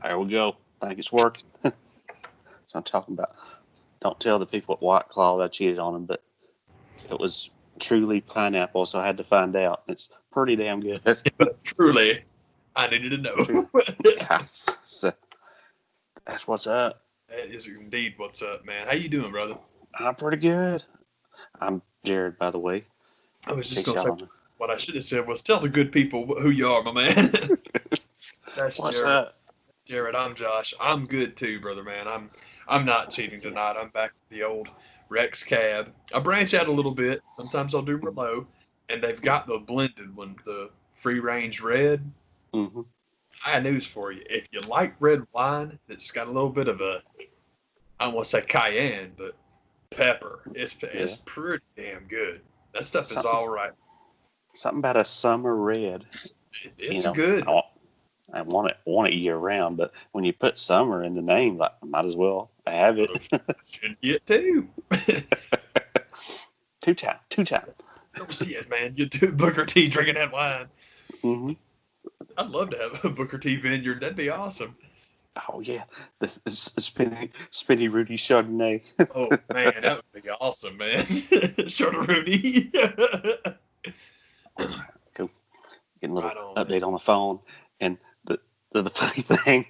There we go. I think it's working. So I'm talking about. Don't tell the people at White Claw that I cheated on them, but it was truly pineapple, so I had to find out. It's pretty damn good. Truly, I needed to know. So, that's what's up. That is indeed what's up, man. How you doing, brother? I'm pretty good. I'm Jared, by the way. I was just going to say, what I should have said was tell the good people who you are, my man. That's what's Jared. up? Jared, I'm Josh. I'm good too, brother, man. I'm not cheating tonight. I'm back with the old Rex cab. I branch out a little bit. Sometimes I'll do Merlot, and they've got the blended one, the free range red. Mm-hmm. I have news for you. If you like red wine that's got a little bit of a, I don't want to say cayenne, but pepper, it's pretty damn good. That stuff is all right. Something about a summer red. It's good. I want it year round, but when you put summer in the name, like, I might as well have it. Should get two. Two time. Don't see it, man. You do Booker T drinking that wine. Mm-hmm. I'd love to have a Booker T vineyard. That'd be awesome. Oh yeah, the Spinny Rudy Chardonnay. Oh man, that would be awesome, man. Chardonnay. Cool. Getting a little update on the phone, and the funny thing,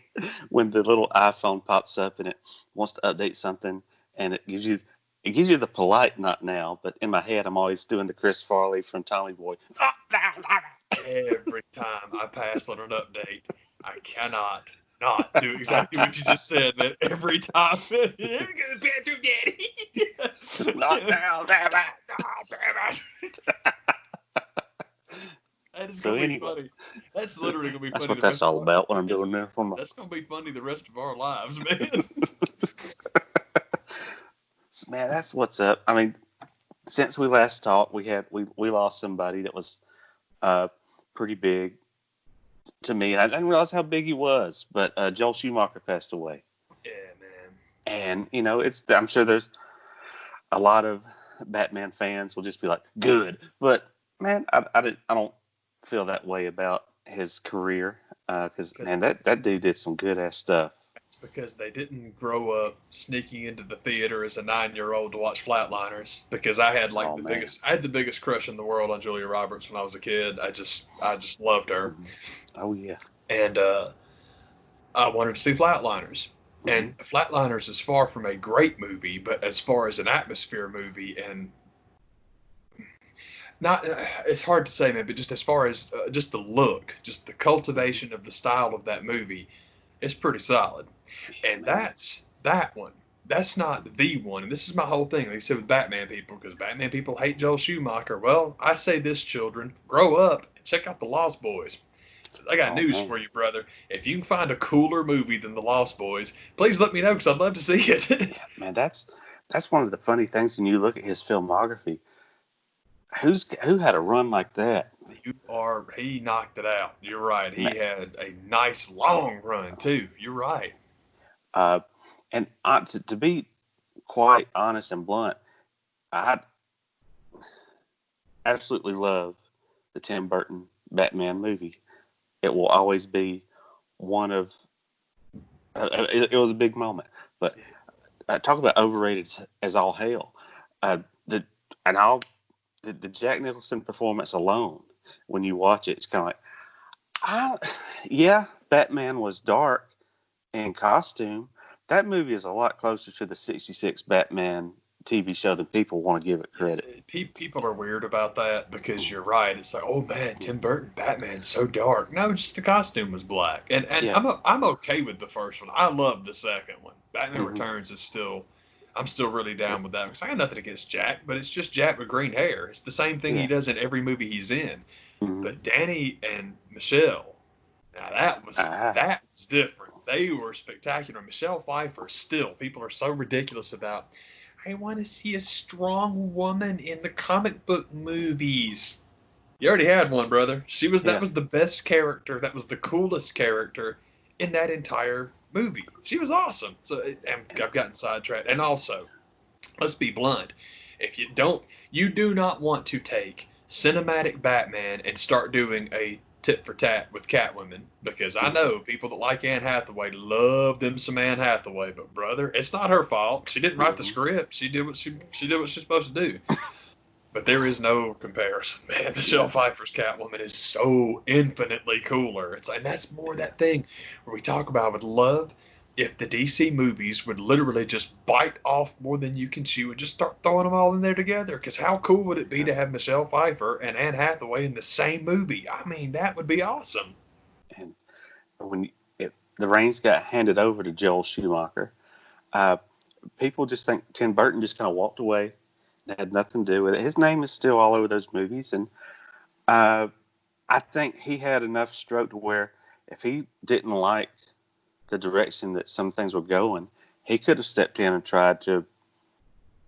when the little iPhone pops up and it wants to update something, and it gives you the polite "not now," but in my head I'm always doing the Chris Farley from Tommy Boy. Every time I pass on an update, I cannot not do exactly what you just said, man. Every time. Let me go to the bathroom, Daddy. Not now, damn it. That is going to be funny. That's literally going to be funny. That's what that's all about when I'm doing there. That's going to be funny the rest of our lives, man. Man, that's what's up. I mean, since we last talked, we lost somebody that was pretty big to me. And I didn't realize how big he was, but Joel Shumacher passed away. Yeah, man. And I'm sure there's a lot of Batman fans will just be like, good, but man, I don't feel that way about his career because man, that dude did some good ass stuff. It's because they didn't grow up sneaking into the theater as a 9-year-old to watch Flatliners. Because I had the biggest crush in the world on Julia Roberts when I was a kid. I just loved her. Oh yeah. And I wanted to see Flatliners. Mm-hmm. And Flatliners is far from a great movie, but as far as an atmosphere movie and not, it's hard to say, man, but just as far as just the look, just the cultivation of the style of that movie, it's pretty solid. And that's that one. That's not the one. And this is my whole thing, like I said, with Batman people, because Batman people hate Joel Schumacher. Well, I say this, children, grow up and check out The Lost Boys. I got news for you, brother. If you can find a cooler movie than The Lost Boys, please let me know, because I'd love to see it. Yeah, man, that's one of the funny things when you look at his filmography. Who had a run like that? He knocked it out. You're right. He had a nice long run too. You're right. And to be quite honest and blunt, I absolutely love the Tim Burton Batman movie. It will always be one of. It was a big moment, but talk about overrated as all hell. The Jack Nicholson performance alone, when you watch it, it's kind of like, Batman was dark in costume. That movie is a lot closer to the '66 Batman TV show than people want to give it credit. People are weird about that because you're right. It's like, oh man, Tim Burton Batman's so dark. No, just the costume was black, and I'm okay with the first one. I love the second one. Batman Returns is still. I'm still really down with that because I got nothing against Jack, but it's just Jack with green hair. It's the same thing he does in every movie he's in. Mm-hmm. But Danny and Michelle, now that was different. They were spectacular. Michelle Pfeiffer, still, people are so ridiculous about, I want to see a strong woman in the comic book movies. You already had one, brother. That was the best character. That was the coolest character in that entire movie. She was awesome. So I've gotten sidetracked. And also, let's be blunt. If you do not want to take cinematic Batman and start doing a tit for tat with Catwoman, because I know people that like Anne Hathaway love them some Anne Hathaway, but brother, it's not her fault. She didn't write the script. She did what she did what she's supposed to do. But there is no comparison, man. Michelle Pfeiffer's Catwoman is so infinitely cooler. And that's more that thing where we talk about with love. If the DC movies would literally just bite off more than you can chew and just start throwing them all in there together, because how cool would it be to have Michelle Pfeiffer and Anne Hathaway in the same movie? I mean, that would be awesome. And when the reins got handed over to Joel Shumacher, people just think Tim Burton just kind of walked away. It had nothing to do with it. His name is still all over those movies, and I think he had enough stroke to where if he didn't like the direction that some things were going, he could have stepped in and tried to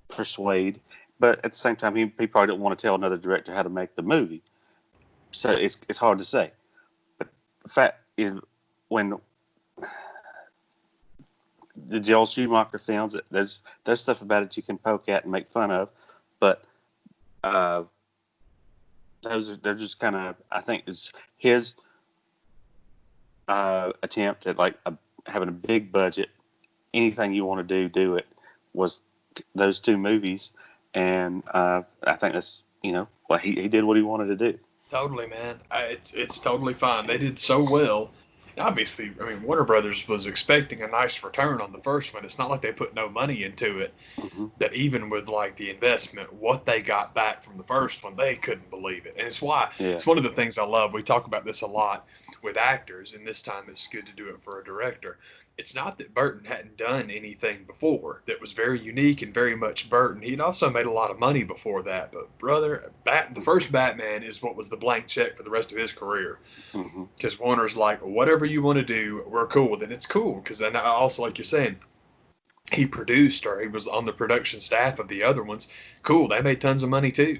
persuade. But at the same time, he probably didn't want to tell another director how to make the movie. So it's hard to say. But the fact is, when the Joel Schumacher films, there's stuff about it you can poke at and make fun of, but they're just kind of, I think it's his attempt at like having a big budget, anything you want to do it, was those two movies, and I think that's well, he did what he wanted to do. Totally, man. It's totally fine. They did so well. Obviously, I mean, Warner Brothers was expecting a nice return on the first one. It's not like they put no money into it. Mm-hmm. That even with like the investment, what they got back from the first one, they couldn't believe it. And it's why it's one of the things I love. We talk about this a lot with actors, and this time it's good to do it for a director. It's not that Burton hadn't done anything before that was very unique and very much Burton. He'd also made a lot of money before that. But brother, the first Batman is what was the blank check for the rest of his career. Because Warner's like, whatever you want to do, we're cool with it. And it's cool because then also, like you're saying, he produced or he was on the production staff of the other ones. Cool, they made tons of money too.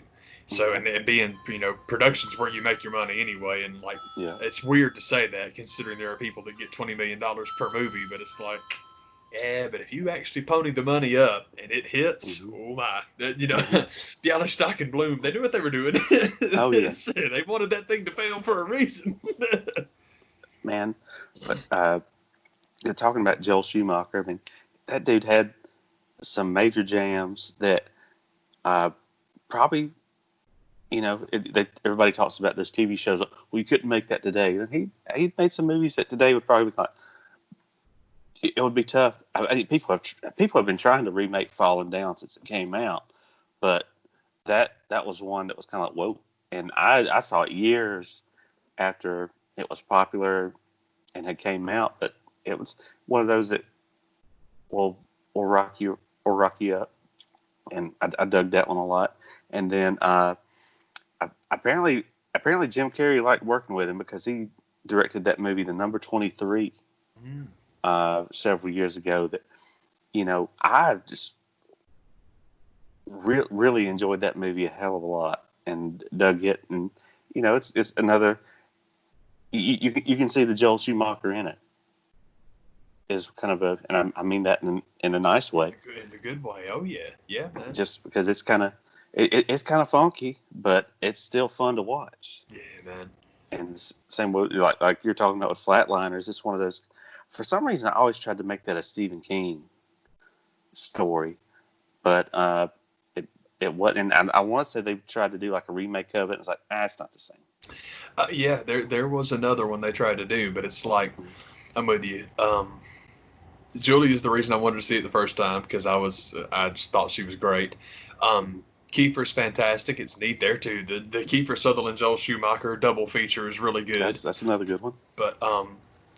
So, and being, production's where you make your money anyway. And like, it's weird to say that considering there are people that get $20 million per movie, but it's like, yeah, but if you actually pony the money up and it hits, oh my, Bialystok and Bloom, they knew what they were doing. Oh yeah, they wanted that thing to fail for a reason. Man, but you're talking about Joel Schumacher. I mean, that dude had some major jams that probably. Everybody talks about those TV shows. Well, you couldn't make that today. And he made some movies that today would probably be like, it would be tough. I think people have been trying to remake Fallen Down since it came out, but that was one that was kind of like, whoa. And I saw it years after it was popular and had came out, but it was one of those that will rock you up, and I dug that one a lot. And then apparently Jim Carrey liked working with him because he directed that movie, The Number 23, several years ago. That I just really enjoyed that movie a hell of a lot and dug it. And it's another. You can see the Joel Schumacher in it. Is kind of and I mean that in a nice way. In the good way. Oh yeah, man. Just because it's kind of. It's kind of funky, but it's still fun to watch. Yeah, man. And same way, like you're talking about with Flatliners, it's one of those. For some reason, I always tried to make that a Stephen King story, but it wasn't. And I want to say they tried to do like a remake of it. And it's like, it's not the same. Yeah, there was another one they tried to do, but it's like, I'm with you. Julie is the reason I wanted to see it the first time because I just thought she was great. Kiefer's fantastic. It's neat there too. The Kiefer Sutherland Joel Schumacher double feature is really good. That's another good one. But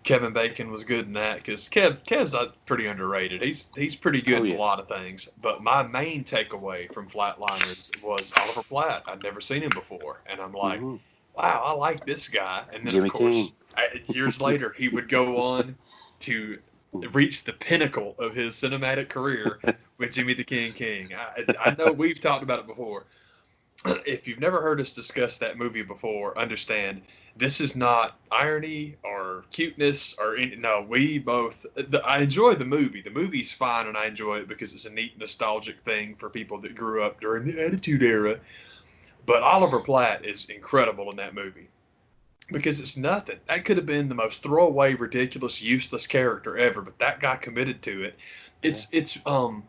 Kevin Bacon was good in that because Kev's pretty underrated. He's pretty good in a lot of things. But my main takeaway from Flatliners was Oliver Platt. I'd never seen him before, and I'm like, wow, I like this guy. And then Jimmy of course, King. Years later, he would go on to reach the pinnacle of his cinematic career with Jimmy the King. I know we've talked about it before. If you've never heard us discuss that movie before, understand this is not irony or cuteness or no. We both. I enjoy the movie. The movie's fine, and I enjoy it because it's a neat nostalgic thing for people that grew up during the Attitude Era. But Oliver Platt is incredible in that movie. because it's nothing. That could have been the most throwaway, ridiculous, useless character ever, but that guy committed to it. It's oh,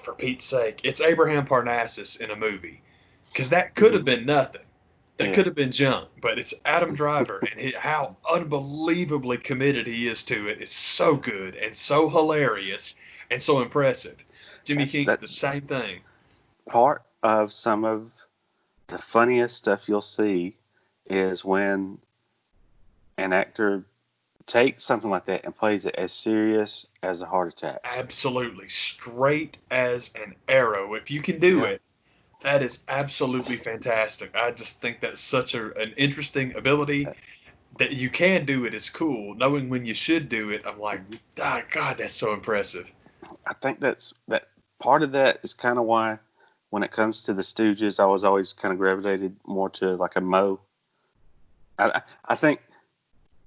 for Pete's sake, it's Abraham Parnassus in a movie, because that could have been nothing. That could have been junk, but it's Adam Driver, and how unbelievably committed he is to it is so good and so hilarious and so impressive. Jimmy King's the same thing. Part of some of the funniest stuff you'll see is when an actor takes something like that and plays it as serious as a heart attack. Absolutely. Straight as an arrow. If you can do it, that is absolutely fantastic. I just think that's such an interesting ability. That you can do it is cool. Knowing when you should do it, I'm like, oh, God, that's so impressive. I think that part of that is kind of why when it comes to the Stooges, I was always kind of gravitated more to like a Moe. I think,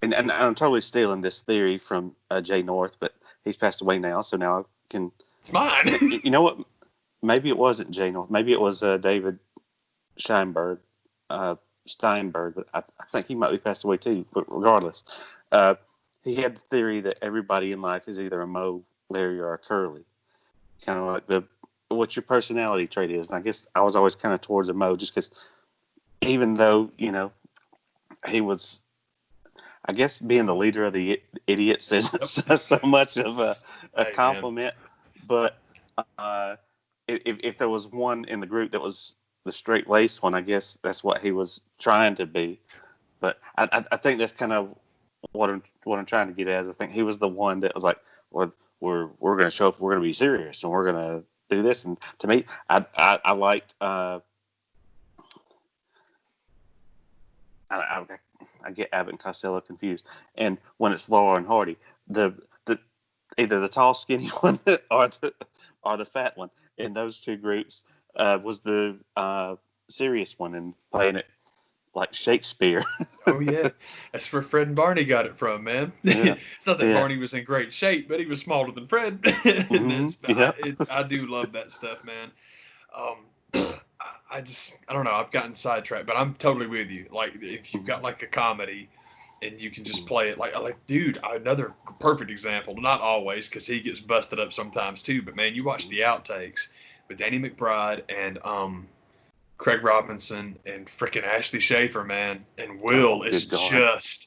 and I'm totally stealing this theory from Jay North, but he's passed away now, so now I can. It's mine. You know what? Maybe it wasn't Jay North. Maybe it was David Steinberg, but I think he might be passed away too. But regardless, he had the theory that everybody in life is either a Moe, Larry, or a Curly. Kind of like what your personality trait is. And I guess I was always kind of towards a Moe, just because even though, he was, I guess being the leader of the idiots isn't so much of a compliment. Man. But if there was one in the group that was the straight-laced one, I guess that's what he was trying to be. But I think that's kind of what I'm trying to get at. I think he was the one that was like, well, we're going to show up, we're going to be serious, and we're going to do this. And to me, I liked. I get Abbott and Costello confused, and when it's Laurel and Hardy, the either the tall, skinny one or the fat one in those two groups was the serious one and playing it like Shakespeare. Oh yeah, that's where Fred and Barney got it from, man. Yeah. It's not that Barney was in great shape, but he was smaller than Fred. I do love that stuff, man. I don't know. I've gotten sidetracked, but I'm totally with you. Like if you've got like a comedy and you can just play it like dude, another perfect example. Not always, because he gets busted up sometimes too. But man, you watch the outtakes with Danny McBride and Craig Robinson and freaking Ashley Schaefer, man, and Will is just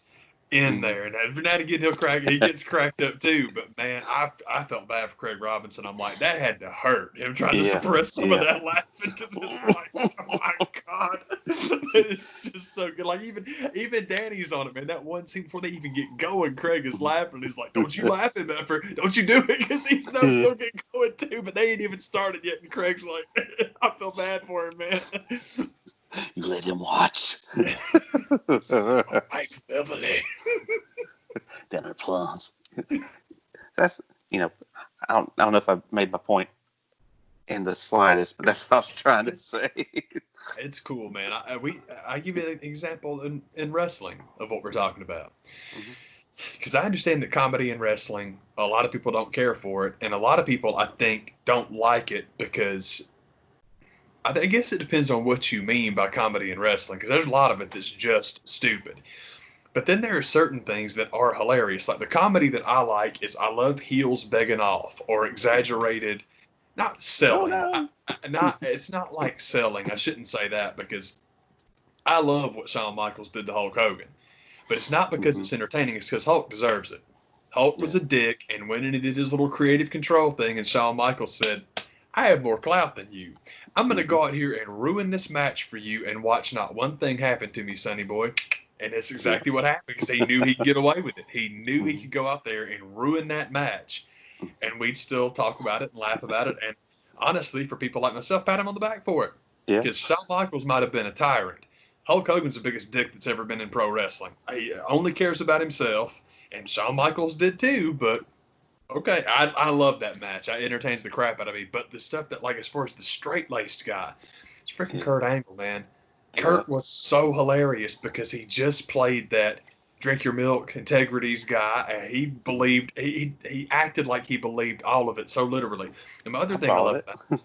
in there. And every now and again he gets cracked up too. But man, I felt bad for Craig Robinson. I'm like, that had to hurt him trying to suppress some of that laughing, because it's like, oh my God, it's just so good. Like even Danny's on it, man. That one scene before they even get going, Craig is laughing. He's like, don't you laugh at that, don't you do it, because he's still getting going too. But they ain't even started yet, and Craig's like, I feel bad for him, man. You let him watch. My wife Beverly. Dinner plans. That's I don't know if I made my point in the slightest, but that's what I was trying to say. It's cool, man. I give you an example in wrestling of what we're talking about. Because I understand that comedy in wrestling, a lot of people don't care for it, and a lot of people, I think, don't like it because I guess it depends on what you mean by comedy in wrestling, because there's a lot of it that's just stupid. But then there are certain things that are hilarious. Like the comedy that I like is I love heels begging off or exaggerated, not selling. Oh, no. It's not like selling. I shouldn't say that, because I love what Shawn Michaels did to Hulk Hogan. But it's not because it's entertaining. It's because Hulk deserves it. Hulk was a dick and went in and did his little creative control thing, and Shawn Michaels said, I have more clout than you. I'm going to go out here and ruin this match for you and watch not one thing happen to me, sonny boy. And that's exactly what happened, because he knew he could get away with it. He knew he could go out there and ruin that match, and we'd still talk about it and laugh about it. And honestly, for people like myself, pat him on the back for it. Because Shawn Michaels might have been a tyrant. Hulk Hogan's the biggest dick that's ever been in pro wrestling. He only cares about himself, and Shawn Michaels did too, but okay, I love that match. It entertains the crap out of me. But the stuff that, like, as far as the straight-laced guy, it's freaking Kurt Angle, man. Kurt was so hilarious because he just played that drink your milk, integrities guy. He believed, he acted like he believed all of it so literally. And my other thing I love about it,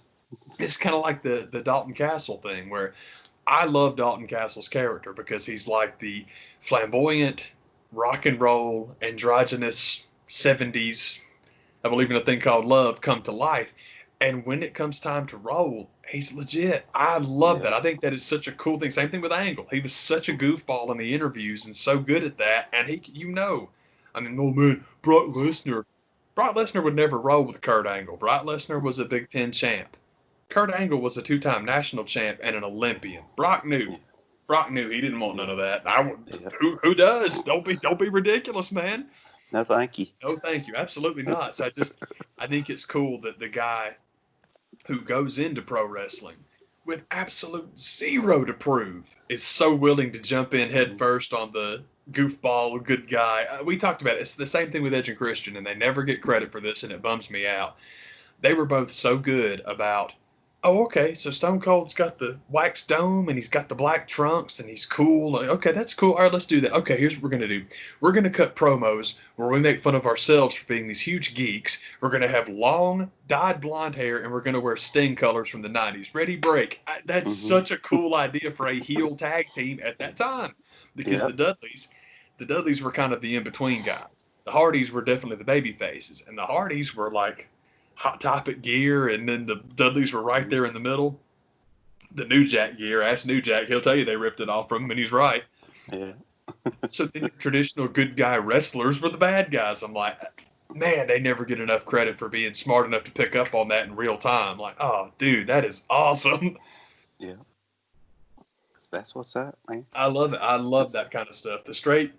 it's kind of like the Dalton Castle thing, where I love Dalton Castle's character because he's like the flamboyant, rock and roll, androgynous 70s, I believe in a thing called love, come to life. And when it comes time to roll, he's legit. I love Yeah. that. I think that is such a cool thing. Same thing with Angle. He was such a goofball in the interviews and so good at that. And I mean, oh man, Brock Lesnar. Brock Lesnar would never roll with Kurt Angle. Brock Lesnar was a Big Ten champ. Kurt Angle was a two-time national champ and an Olympian. Brock knew. Yeah. Brock knew he didn't want none of that. Yeah. Who does? Don't be ridiculous, man. No, thank you. No, thank you. Absolutely not. So I think it's cool that the guy who goes into pro wrestling with absolute zero to prove is so willing to jump in head first on the goofball good guy. We talked about it. It's the same thing with Edge and Christian, and they never get credit for this, and it bums me out. They were both so good about, oh, okay, so Stone Cold's got the wax dome and he's got the black trunks and he's cool. Like, okay, that's cool. All right, let's do that. Okay, here's what we're going to do. We're going to cut promos where we make fun of ourselves for being these huge geeks. We're going to have long, dyed blonde hair, and we're going to wear Sting colors from the 90s. Ready, break. That's such a cool idea for a heel tag team at that time because the Dudleys were kind of the in-between guys. The Hardys were definitely the baby faces, and the Hardys were like Hot Topic gear, and then the Dudleys were right there in the middle. The New Jack gear, ask New Jack, he'll tell you they ripped it off from him, and he's right. Yeah. So the traditional good guy wrestlers were the bad guys. I'm like, man, they never get enough credit for being smart enough to pick up on that in real time. Like, oh, dude, that is awesome. Yeah. That's what's up, man. I love it. I love that kind of stuff. The straight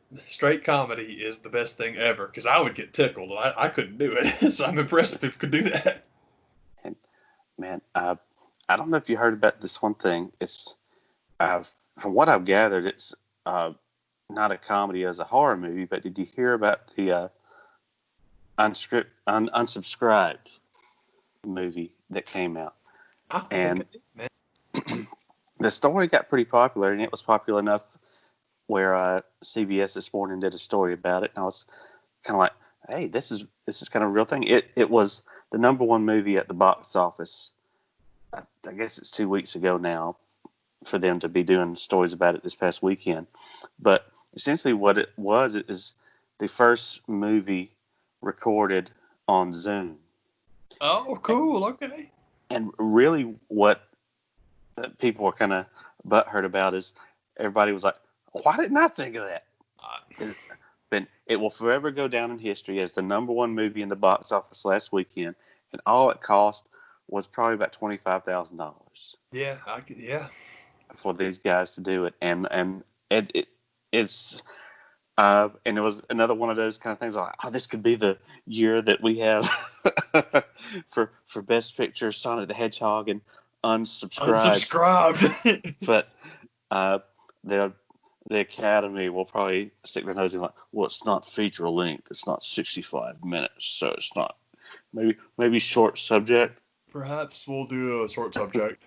comedy is the best thing ever because I would get tickled. I couldn't do it, so I'm impressed if people could do that. And man, I don't know if you heard about this one thing. It's from what I've gathered, it's not a comedy as a horror movie. But did you hear about the unsubscribed movie that came out? And the story got pretty popular, and it was popular enough where CBS this morning did a story about it, and I was kind of like, "Hey, this is kind of a real thing." It was the number one movie at the box office. I guess it's 2 weeks ago now for them to be doing stories about it this past weekend. But essentially, what it is the first movie recorded on Zoom. Oh, cool. Okay. And really, what that people were kind of butthurt about is everybody was like, why didn't I think of that? But it will forever go down in history as the number one movie in the box office last weekend, and all it cost was probably about $25,000. Yeah, For these guys to do it, and it's and it was another one of those kind of things like, oh, this could be the year that we have for Best Picture, Sonic the Hedgehog, and unsubscribed. But the Academy will probably stick their nose in like, well, it's not feature length, it's not 65 minutes, so it's not maybe short subject. Perhaps we'll do a short subject.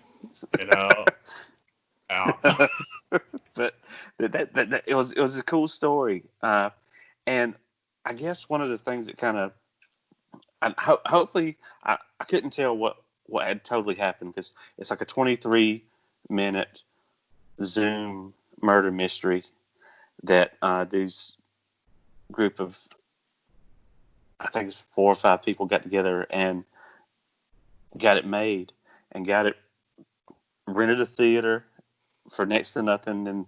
Out. But that it was a cool story, and I guess one of the things that kind of, hopefully I couldn't tell what had totally happened because it's like a 23-minute Zoom murder mystery that these group of, I think it's 4 or 5 people got together and got it made and got it rented a theater for next to nothing in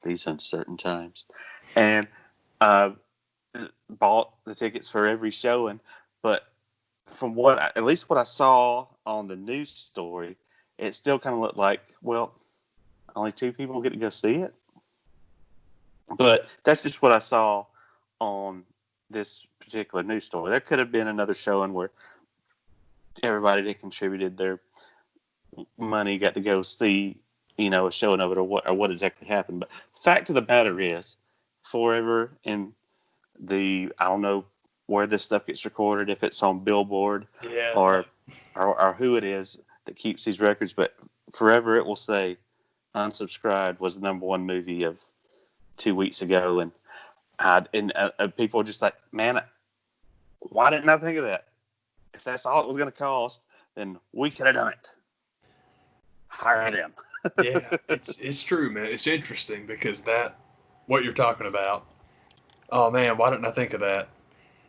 these uncertain times, and bought the tickets for every showing. But from at least what I saw on the news story, it still kind of looked like, well, only 2 people get to go see it. But that's just what I saw on this particular news story. There could have been another showing where everybody that contributed their money got to go see, a showing of it, or what exactly happened. But fact of the matter is, forever in I don't know where this stuff gets recorded, if it's on Billboard, or who it is that keeps these records, but forever it will say Unsubscribed was the number one movie of 2 weeks ago, and people are just like, man, why didn't I think of that? If that's all it was going to cost, then we could have done it. Hire them. Yeah, it's true, man. It's interesting because what you're talking about. Oh man, why didn't I think of that?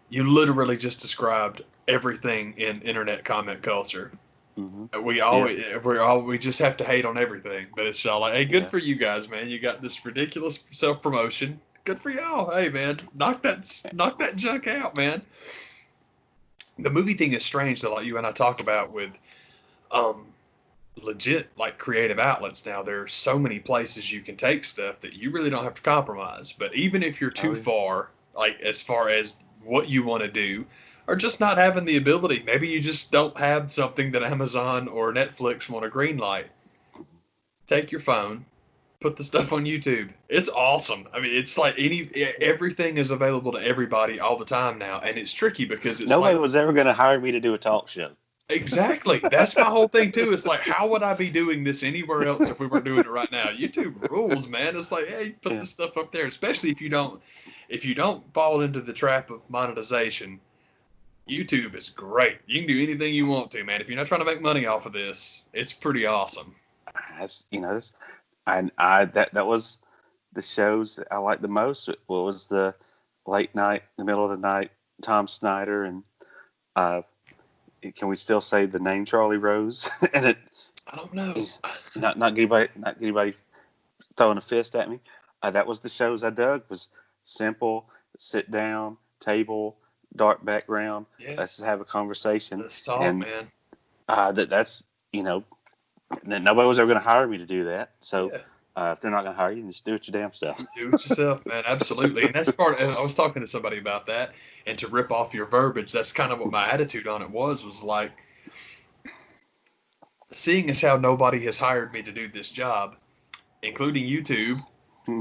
You literally just described everything in internet comment culture. Mm-hmm. Yeah, We just have to hate on everything, but it's all like, hey, good yeah. for you guys, man. You got this ridiculous self promotion. Good for y'all. Hey, man, knock that junk out, man. The movie thing is strange that like you and I talk about with um legit like creative outlets now. There's so many places you can take stuff that you really don't have to compromise. But even if you're Oh, too yeah. far, like as far as what you want to do, or just not having the ability, maybe you just don't have something that Amazon or Netflix want to greenlight. Take your phone, put the stuff on YouTube. It's awesome. I mean, it's like everything is available to everybody all the time now, and it's tricky because it's Nobody like was ever going to hire me to do a talk show. exactly. That's my whole thing too. It's like, how would I be doing this anywhere else if we weren't doing it right now? YouTube rules, man. It's like, hey, put Yeah. the stuff up there, especially if you don't fall into the trap of monetization. YouTube is great. You can do anything you want to, man. If you're not trying to make money off of this, it's pretty awesome. That's, and that was the shows that I liked the most. What was the late night, the middle of the night, Tom Snyder, and uh, can we still say the name Charlie Rose? And I don't know. not anybody throwing a fist at me. That was the shows I dug. Was simple, sit down, table, dark background. Yeah, Let's have a conversation, let's talk, and man. that's nobody was ever going to hire me to do that. So Yeah. if they're not going to hire you, just do it your damn self. Do it yourself, man. Absolutely. And that's part I was talking to somebody about that, and to rip off your verbiage, that's kind of what my attitude on it was like, seeing as how nobody has hired me to do this job, including YouTube,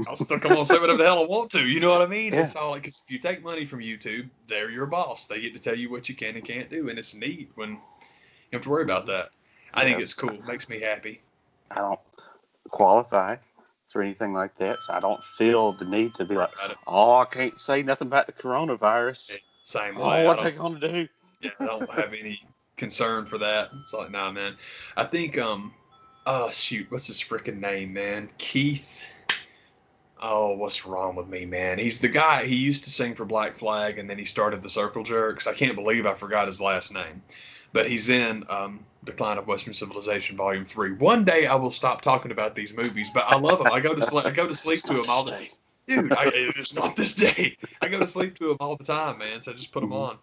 I'll still come on and say whatever the hell I want to. You know what I mean? Yeah. It's all like, 'cause if you take money from YouTube, they're your boss. They get to tell you what you can and can't do, and it's neat when you have to worry about that. I think it's Yes. cool. It makes me happy. I don't qualify for anything like that, so I don't feel the need to be Right like, about it. oh, I can't say nothing about the coronavirus. Same Oh, way. I what are they don't. going to do? Yeah, I don't have any concern for that. It's like, nah, man. I think oh shoot, what's his freaking name, man? Keith. Oh, what's wrong with me, man? He's the guy. He used to sing for Black Flag, and then he started the Circle Jerks. I can't believe I forgot his last name, but he's in Decline of Western Civilization Volume 3. One day I will stop talking about these movies, but I love them. I go to sleep. I go to sleep It's to not them to all the. stay. Dude, it's not this day. I go to sleep to them all the time, man. So just put them Mm-hmm. on.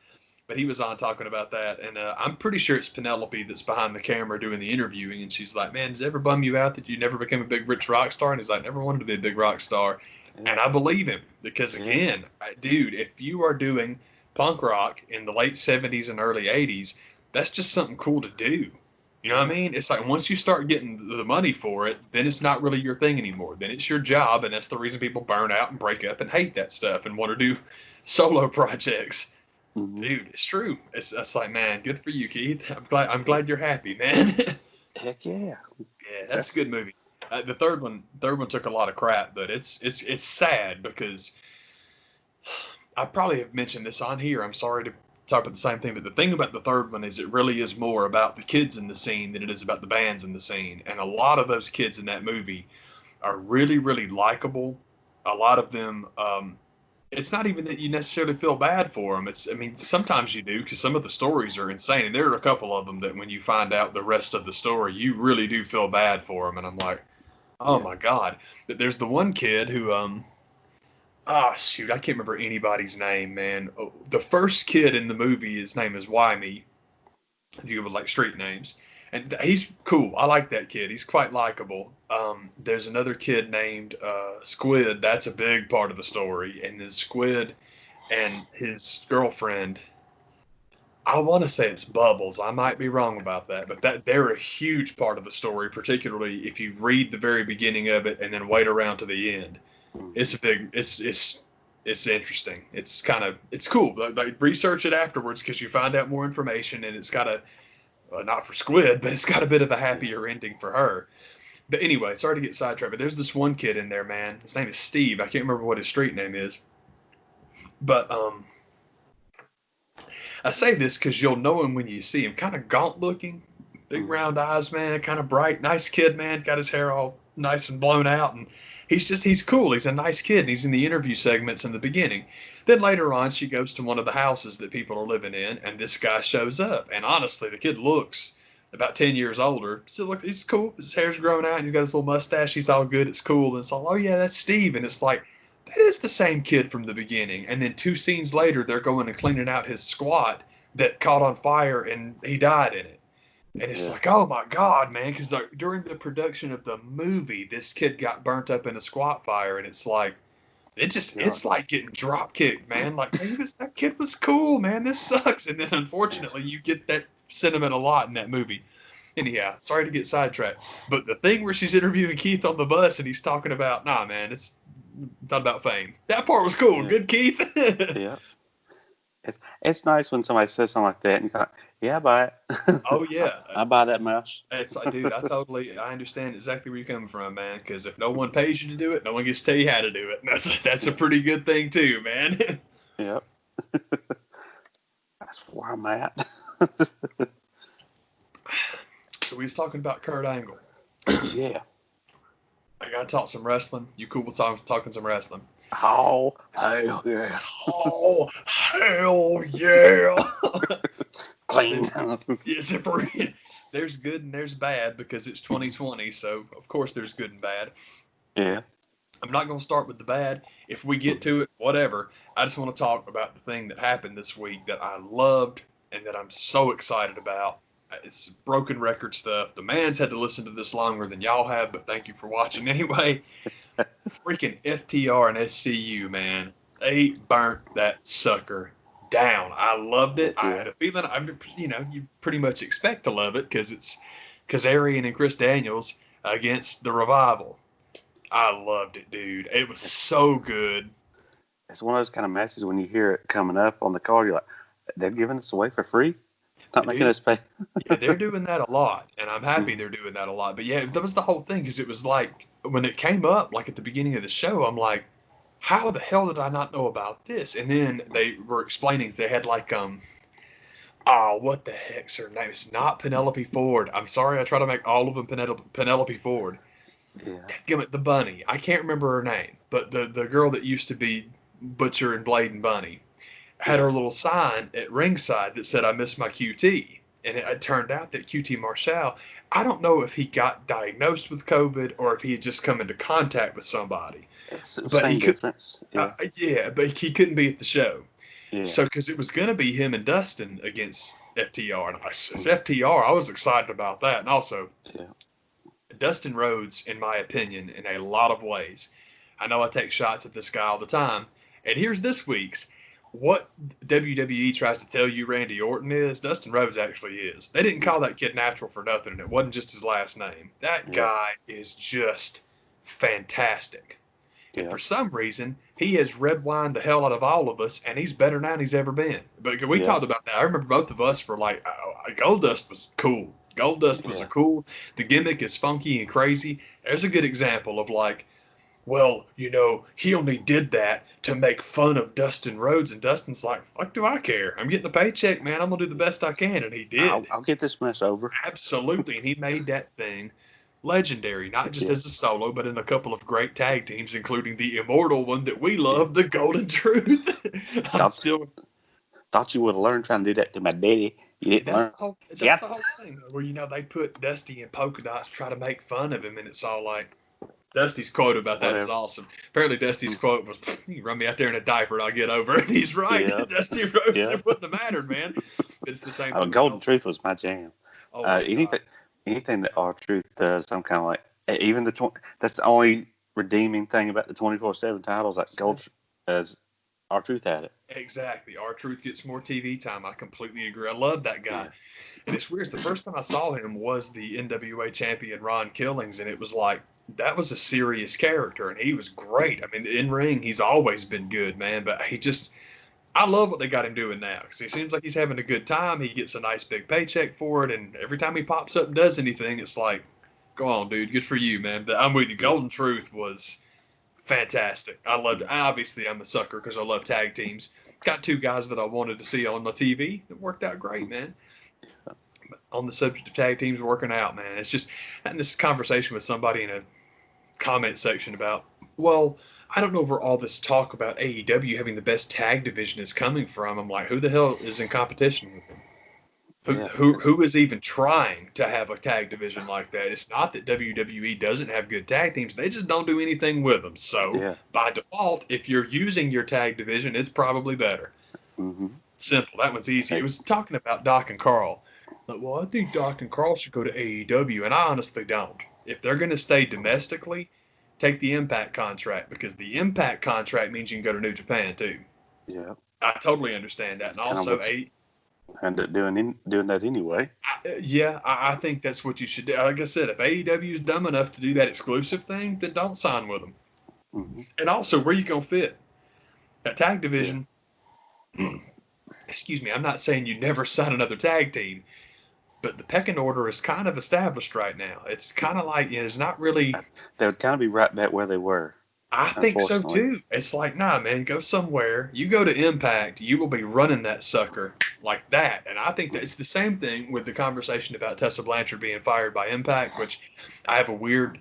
But he was on talking about that, and I'm pretty sure it's Penelope that's behind the camera doing the interviewing, and she's like, "Man, does it ever bum you out that you never became a big rich rock star?" And he's like, "Never wanted to be a big rock star," Yeah. and I believe him because Yeah. again, dude, if you are doing punk rock in the late '70s and early '80s, that's just something cool to do. You know what I Yeah. mean? It's like once you start getting the money for it, then it's not really your thing anymore. Then it's your job, and that's the reason people burn out and break up and hate that stuff and want to do solo projects. Mm-hmm. Dude, it's true. It's like, man, good for you, Keith. I'm Yeah. glad you're happy, man. Heck yeah. Yeah, that's a That's good movie. The third one took a lot of crap, but it's sad because I probably have mentioned this on here. I'm sorry to talk about the same thing, but the thing about the third one is it really is more about the kids in the scene than it is about the bands in the scene. And a lot of those kids in that movie are really, really likable. A lot of them, it's not even that you necessarily feel bad for them. I mean, sometimes you do because some of the stories are insane. And there are a couple of them that when you find out the rest of the story, you really do feel bad for them. And I'm like, oh yeah. my God. But there's the one kid who, ah, shoot, I can't remember anybody's name, man. Oh, the first kid in the movie, his name is Wymie. If you would like street names, and he's cool. I like that kid. He's quite likable. There's another kid named Squid. That's a big part of the story, and then Squid and his girlfriend. I want to say it's Bubbles. I might be wrong about that, but they're a huge part of the story, particularly if you read the very beginning of it and then wait around to the end. Mm-hmm. It's a big. It's interesting. It's cool. Like research it afterwards because you find out more information, and it's got a not for Squid, but it's got a bit of a Yeah. happier ending for her. But anyway, sorry to get sidetracked, but there's this one kid in there, man. His name is Steve. I can't remember what his street name is, but I say this because you'll know him when you see him. Kind of gaunt looking, big round eyes, man, kind of bright, nice kid, man. Got his hair all nice and blown out, and he's cool. He's a nice kid, and he's in the interview segments in the beginning. Then later on, she goes to one of the houses that people are living in, and this guy shows up. And honestly, the kid looks about 10 years older. Still look, he's cool. His hair's growing out, and he's got his little mustache. He's all good. It's cool. And it's like, oh yeah, that's Steve. And it's like, that is the same kid from the beginning. And then 2 scenes later, they're going and cleaning out his squat that caught on fire, and he died in it. And it's like, oh my God, man, because like during the production of the movie, this kid got burnt up in a squat fire, and it's like, it's like getting drop kicked, man. Like, man, that kid was cool, man. This sucks. And then unfortunately, you get that sentiment a lot in that movie. Anyhow, sorry to get sidetracked, but the thing where she's interviewing Keith on the bus and he's talking about, nah, man, it's not about fame. That part was cool. Yeah. Good, Keith. Yeah. It's nice when somebody says something like that and you're like, yeah, I buy it. Oh, yeah. I buy that mouse. It's like, dude, I understand exactly where you're coming from, man, because if no one pays you to do it, no one gets to tell you how to do it. And that's a pretty good thing, too, man. Yep. That's where I'm at. So we was talking about Kurt Angle. Yeah. I got to talk some wrestling. You cool with talking some wrestling? Oh, hell yeah. Oh, hell yeah. Clean. Yes, there's good and there's bad because it's 2020, so of course there's good and bad. Yeah. I'm not going to start with the bad. If we get to it, whatever. I just want to talk about the thing that happened this week that I loved and that I'm so excited about. It's broken record stuff. The man's had to listen to this longer than y'all have, but thank you for watching anyway. Freaking FTR and SCU, man. They burnt that sucker down. I loved it. I had a feeling, you pretty much expect to love it because it's Kazarian and Chris Daniels against the Revival. I loved it, dude. It was so good. It's one of those kind of matches when you hear it coming up on the card, you're like, they're giving this away for free? Not making us pay. Yeah, they're doing that a lot, and I'm happy they're doing that a lot. But yeah, that was the whole thing, because it was like, when it came up, like at the beginning of the show, I'm like, how the hell did I not know about this? And then they were explaining they had like, what the heck's her name? It's not Penelope Ford. I'm sorry, I try to make all of them Penelope Ford. Yeah. Dadgummit, the bunny. I can't remember her name, but the girl that used to be Butcher and Blade and Bunny had her little sign at ringside that said, I miss my QT. And it turned out that QT Marshall, I don't know if he got diagnosed with COVID or if he had just come into contact with somebody. It's the same difference. Yeah. But he couldn't be at the show. Yeah. So, because it was going to be him and Dustin against FTR. And it's FTR. I was excited about that. And also, Dustin Rhodes, in my opinion, in a lot of ways. I know I take shots at this guy all the time. And here's this week's. What WWE tries to tell you Randy Orton is, Dustin Rhodes actually is. They didn't call that kid natural for nothing, and it wasn't just his last name. That guy is just fantastic. And for some reason, he has redwined the hell out of all of us, and he's better now than he's ever been. But we talked about that. I remember both of us were like, Goldust was cool. Goldust was cool. The gimmick is funky and crazy. There's a good example of like, well, he only did that to make fun of Dustin Rhodes. And Dustin's like, fuck do I care? I'm getting a paycheck, man. I'm going to do the best I can. And he did. I'll get this mess over. Absolutely. And he made that thing legendary, not just as a solo, but in a couple of great tag teams, including the immortal one that we love, the Golden Truth. Thought you would have learned trying to do that to my daddy. You didn't learn. That's the whole thing. Where, they put Dusty in polka dots, try to make fun of him, and it's all like, Dusty's quote about that is awesome. Apparently, Dusty's quote was, "You run me out there in a diaper, and I'll get over it." And he's right. Yeah. Dusty Rhodes, it wouldn't have mattered, man. It's the same thing. Golden Truth was my jam. Oh, anything that R-Truth does, I'm kind of like, even that's the only redeeming thing about the 24/7 titles. Like as R-Truth had it. Exactly. R-Truth gets more TV time. I completely agree. I love that guy. Yeah. And it's weird. The first time I saw him was the NWA champion Ron Killings, and it was like, that was a serious character, and he was great. I mean, in ring, he's always been good, man. But I love what they got him doing now, because he seems like he's having a good time. He gets a nice big paycheck for it, and every time he pops up and does anything, it's like, go on, dude, good for you, man. But I'm with you. Golden Truth was fantastic. I loved it. Obviously, I'm a sucker because I love tag teams. Got 2 guys that I wanted to see on my TV. It worked out great, man. On the subject of tag teams working out, man, it's just, and this conversation with somebody in a comment section about, well, I don't know where all this talk about AEW having the best tag division is coming from. I'm like, who the hell is in competition with them? Who is even trying to have a tag division like that? It's not that WWE doesn't have good tag teams. They just don't do anything with them. So by default, if you're using your tag division, it's probably better. Mm-hmm. Simple. That one's easy. It was talking about Doc and Carl. Like, well, I think Doc and Carl should go to AEW, and I honestly don't. If they're going to stay domestically, take the Impact contract, because the Impact contract means you can go to New Japan too. Yeah. I totally understand that. And also, end up doing that anyway. I think that's what you should do. Like I said, if AEW is dumb enough to do that exclusive thing, then don't sign with them. Mm-hmm. And also, where you going to fit? A tag division, excuse me, I'm not saying you never sign another tag team, but the pecking order is kind of established right now. It's kind of like, it's not really... They would kind of be right back where they were. I think so too. It's like, nah, man, go somewhere. You go to Impact, you will be running that sucker like that. And I think that it's the same thing with the conversation about Tessa Blanchard being fired by Impact, which I have a weird,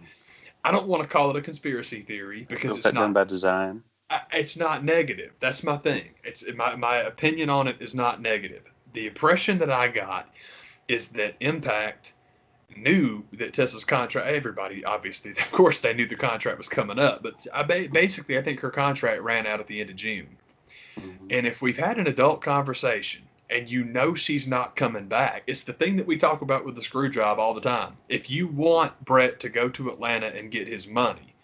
I don't want to call it a conspiracy theory because it's not done by design. It's not negative. That's my thing. It's my opinion on it is not negative. The impression that I got is that Impact knew that Tessa's contract, everybody obviously, of course they knew the contract was coming up, but basically I think her contract ran out at the end of June. Mm-hmm. And if we've had an adult conversation and you know she's not coming back, it's the thing that we talk about with the screw job all the time. If you want Brett to go to Atlanta and get his money,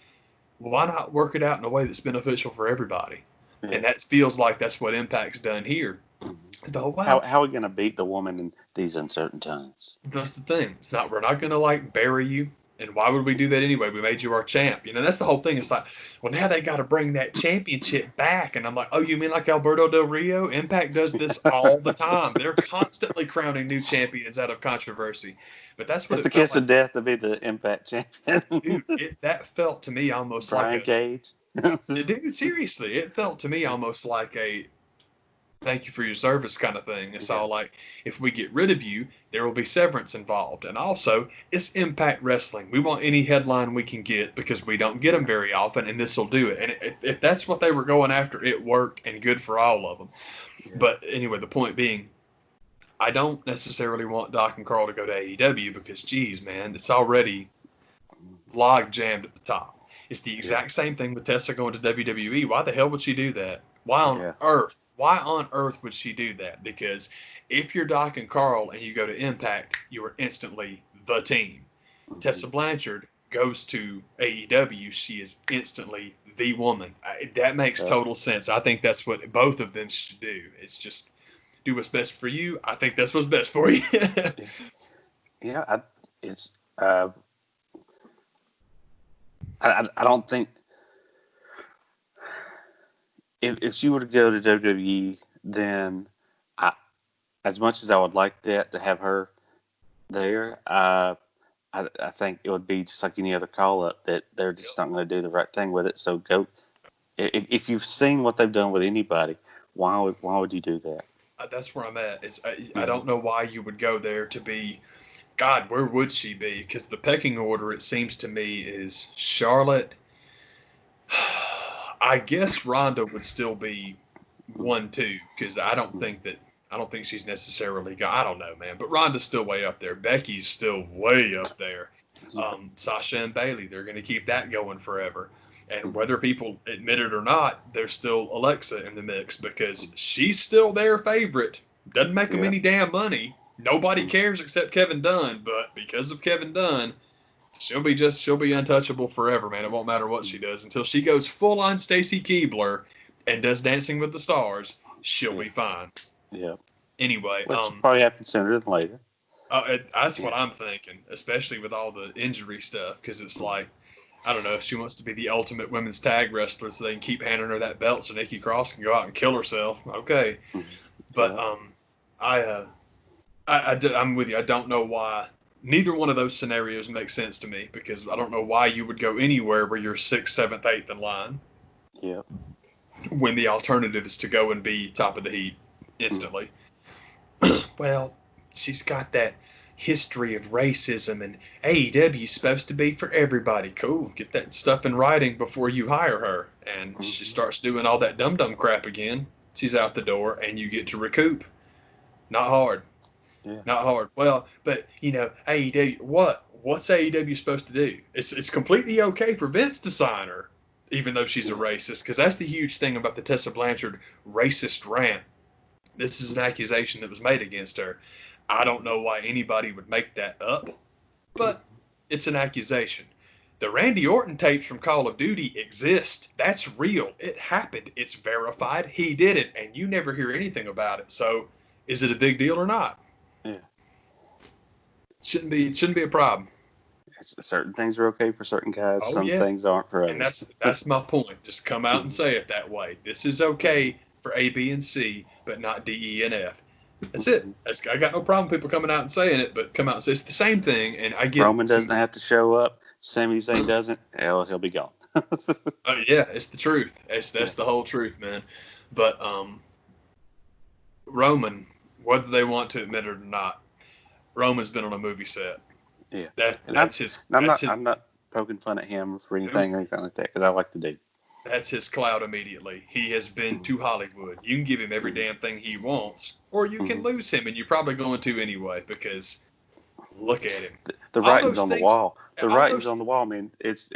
why not work it out in a way that's beneficial for everybody? Yeah. And that feels like that's what Impact's done here. Mm-hmm. How are we going to beat the woman in these uncertain times? That's the thing. We're not going to like bury you. And why would we do that anyway? We made you our champ. That's the whole thing. It's like, well, now they got to bring that championship back. And I'm like, oh, you mean like Alberto Del Rio? Impact does this all the time. They're constantly crowning new champions out of controversy. But that's what it's the kiss of death to be the Impact champion. Dude, that felt to me almost Brian like Cage. Dude, seriously, it felt to me almost like a thank you for your service kind of thing. It's all like, if we get rid of you, there will be severance involved. And also, it's Impact Wrestling. We want any headline we can get because we don't get them very often, and this will do it. And if that's what they were going after, it worked and good for all of them. Yeah. But anyway, the point being, I don't necessarily want Doc and Carl to go to AEW because, geez, man, it's already log jammed at the top. It's the exact same thing with Tessa going to WWE. Why the hell would she do that? Why on earth? Why on earth would she do that? Because if you're Doc and Carl and you go to Impact, you are instantly the team. Mm-hmm. Tessa Blanchard goes to AEW, she is instantly the woman. That makes total sense. I think that's what both of them should do. It's just do what's best for you. I think that's what's best for you. I don't think if she were to go to WWE, then as much as I would like that to have her there, I think it would be just like any other call up that they're just not going to do the right thing with it. So go. If you've seen what they've done with anybody, why would you do that? That's where I'm at. I don't know why you would go there to be. God, where would she be? Because the pecking order, it seems to me, is Charlotte. I guess Ronda would still be 1-2 because I don't think she's necessarily. I don't know, man. But Ronda's still way up there. Becky's still way up there. Sasha and Bayley, they're going to keep that going forever. And whether people admit it or not, there's still Alexa in the mix because she's still their favorite. Doesn't make them any damn money. Nobody cares except Kevin Dunn, but because of Kevin Dunn, she'll be untouchable forever, man. It won't matter what she does until she goes full on Stacy Keibler and does Dancing with the Stars. She'll be fine. Yeah. Anyway, which probably happen sooner than later. That's what I'm thinking, especially with all the injury stuff, because it's like, I don't know if she wants to be the ultimate women's tag wrestler, so they can keep handing her that belt so Nikki Cross can go out and kill herself. Okay, but I'm with you. I don't know why. Neither one of those scenarios makes sense to me because I don't know why you would go anywhere where you're 6th, 7th, 8th in line. Yeah. When the alternative is to go and be top of the heap instantly. Well, she's got that. history of racism, and AEW is supposed to be for everybody. Cool, get that stuff in writing before you hire her. And she starts doing all that dum-dum crap again. She's out the door, and you get to recoup. Not hard. Yeah. Not hard. Well, but, AEW, what's AEW supposed to do? It's completely okay for Vince to sign her, even though she's a racist, because that's the huge thing about the Tessa Blanchard racist rant. This is an accusation that was made against her. I don't know why anybody would make that up, but it's an accusation. The Randy Orton tapes from Call of Duty exist. That's real. It happened. It's verified. He did it, and you never hear anything about it. So, is it a big deal or not? Yeah. It shouldn't be a problem. Certain things are okay for certain guys. Oh, Some yeah. things aren't for And others. that's my point. Just come out and say it that way. This is okay for A, B, and C, but not D, E, and F. That's it. I got no problem with people coming out and saying it, but come out and say it's the same thing. And I get Roman doesn't have to show up. Sami Zayn doesn't. Hell, he'll be gone. Yeah, it's the truth. That's the whole truth, man. But Roman, whether they want to admit it or not, Roman's been on a movie set. Yeah, I'm not poking fun at him for anything or anything like that, because I like the dude. That's his clout immediately. He has been to Hollywood. You can give him every damn thing he wants, or you can lose him, and you're probably going to anyway, because look at him. The writing's on the wall. The writing's on the wall, man. It's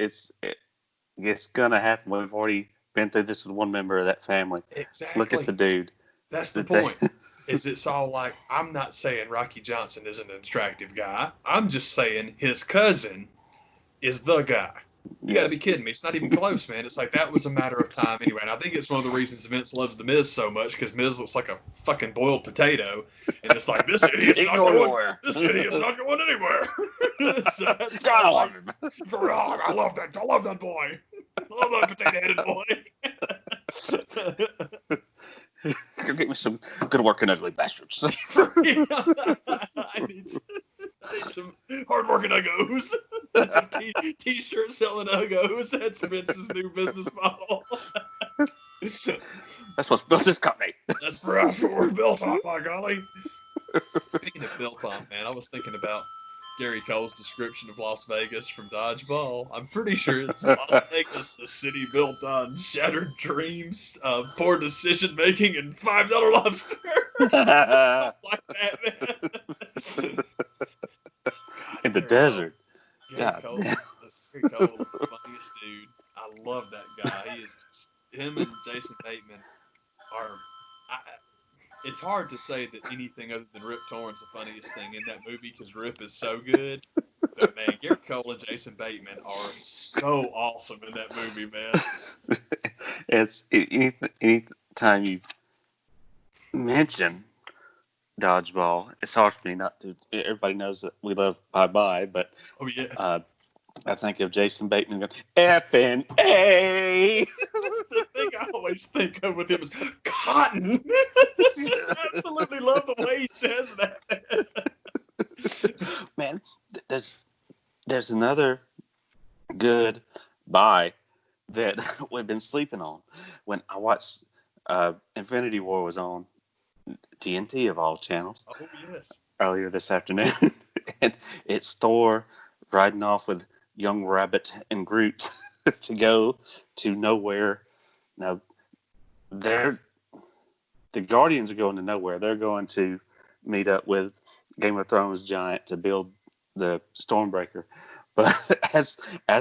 gonna happen. We've already been through this with one member of that family. Exactly. Look at the dude. That's the point. Is it's all like, I'm not saying Rocky Johnson isn't an attractive guy. I'm just saying his cousin is the guy. You got to be kidding me. It's not even close, man. It's like that was a matter of time anyway. And I think it's one of the reasons Vince loves The Miz so much, because Miz looks like a fucking boiled potato. And it's like, this idiot's not going anywhere. So I love him. I love that boy. I love that potato-headed boy. Go get me some good working ugly bastards. I need some hard-working uggos. That's a t-shirt selling uggos. That's Vince's new business model. That's what's built this company. That's what we're built on, by golly. Speaking of built on, man, I was thinking about Gary Cole's description of Las Vegas from Dodgeball. I'm pretty sure it's Las Vegas, a city built on shattered dreams, poor decision making, and $5 lobster. Like that, man. In the desert. Gary Cole is the funniest dude. I love that guy. Him and Jason Bateman are. It's hard to say that anything other than Rip Torn's the funniest thing in that movie, because Rip is so good. But man, Gary Cole and Jason Bateman are so awesome in that movie, man. It's any time you mention Dodgeball, it's hard for me not to. Everybody knows that we love Bye Bye, but oh yeah. I think of Jason Bateman going, F-N-A. The thing I always think of with him is cotton. I absolutely love the way he says that. Man, there's another good buy that we've been sleeping on. When I watched Infinity War was on TNT of all channels. Oh, yes. Earlier this afternoon. And it's Thor riding off with young Rabbit and Groot to go to nowhere. Now, the Guardians are going to nowhere. They're going to meet up with Game of Thrones giant to build the Stormbreaker. But as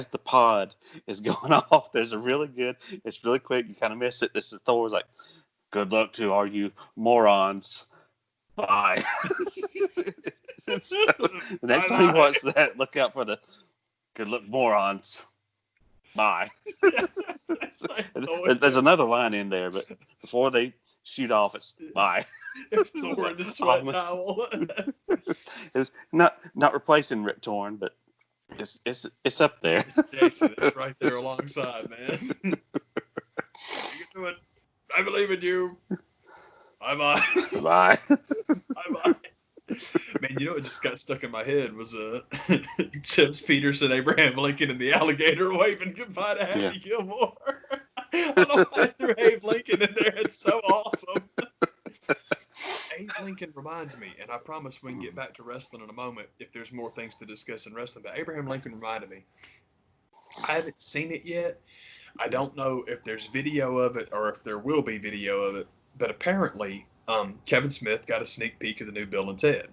the pod is going off, there's it's really quick. You kind of miss it. This is Thor's like, good luck to all you morons. Bye. So, the next time you watch that, look out for the good luck morons. Bye. There's another line in there, but before they shoot off, it's bye. Thor in the sweat towel. It's not replacing Rip Torn, but it's up there. It's Jason. It's right there alongside, man. You can do it. I believe in you. Bye-bye. Bye. Bye-bye. Man, you know what just got stuck in my head was Chips Peterson, Abraham Lincoln, and the alligator waving goodbye to Happy Gilmore. I don't know why I threw Abe Lincoln in there. It's so awesome. Lincoln reminds me, and I promise we can get back to wrestling in a moment if there's more things to discuss in wrestling, but Abraham Lincoln reminded me. I haven't seen it yet. I don't know if there's video of it or if there will be video of it, but apparently Kevin Smith got a sneak peek of the new Bill and Ted.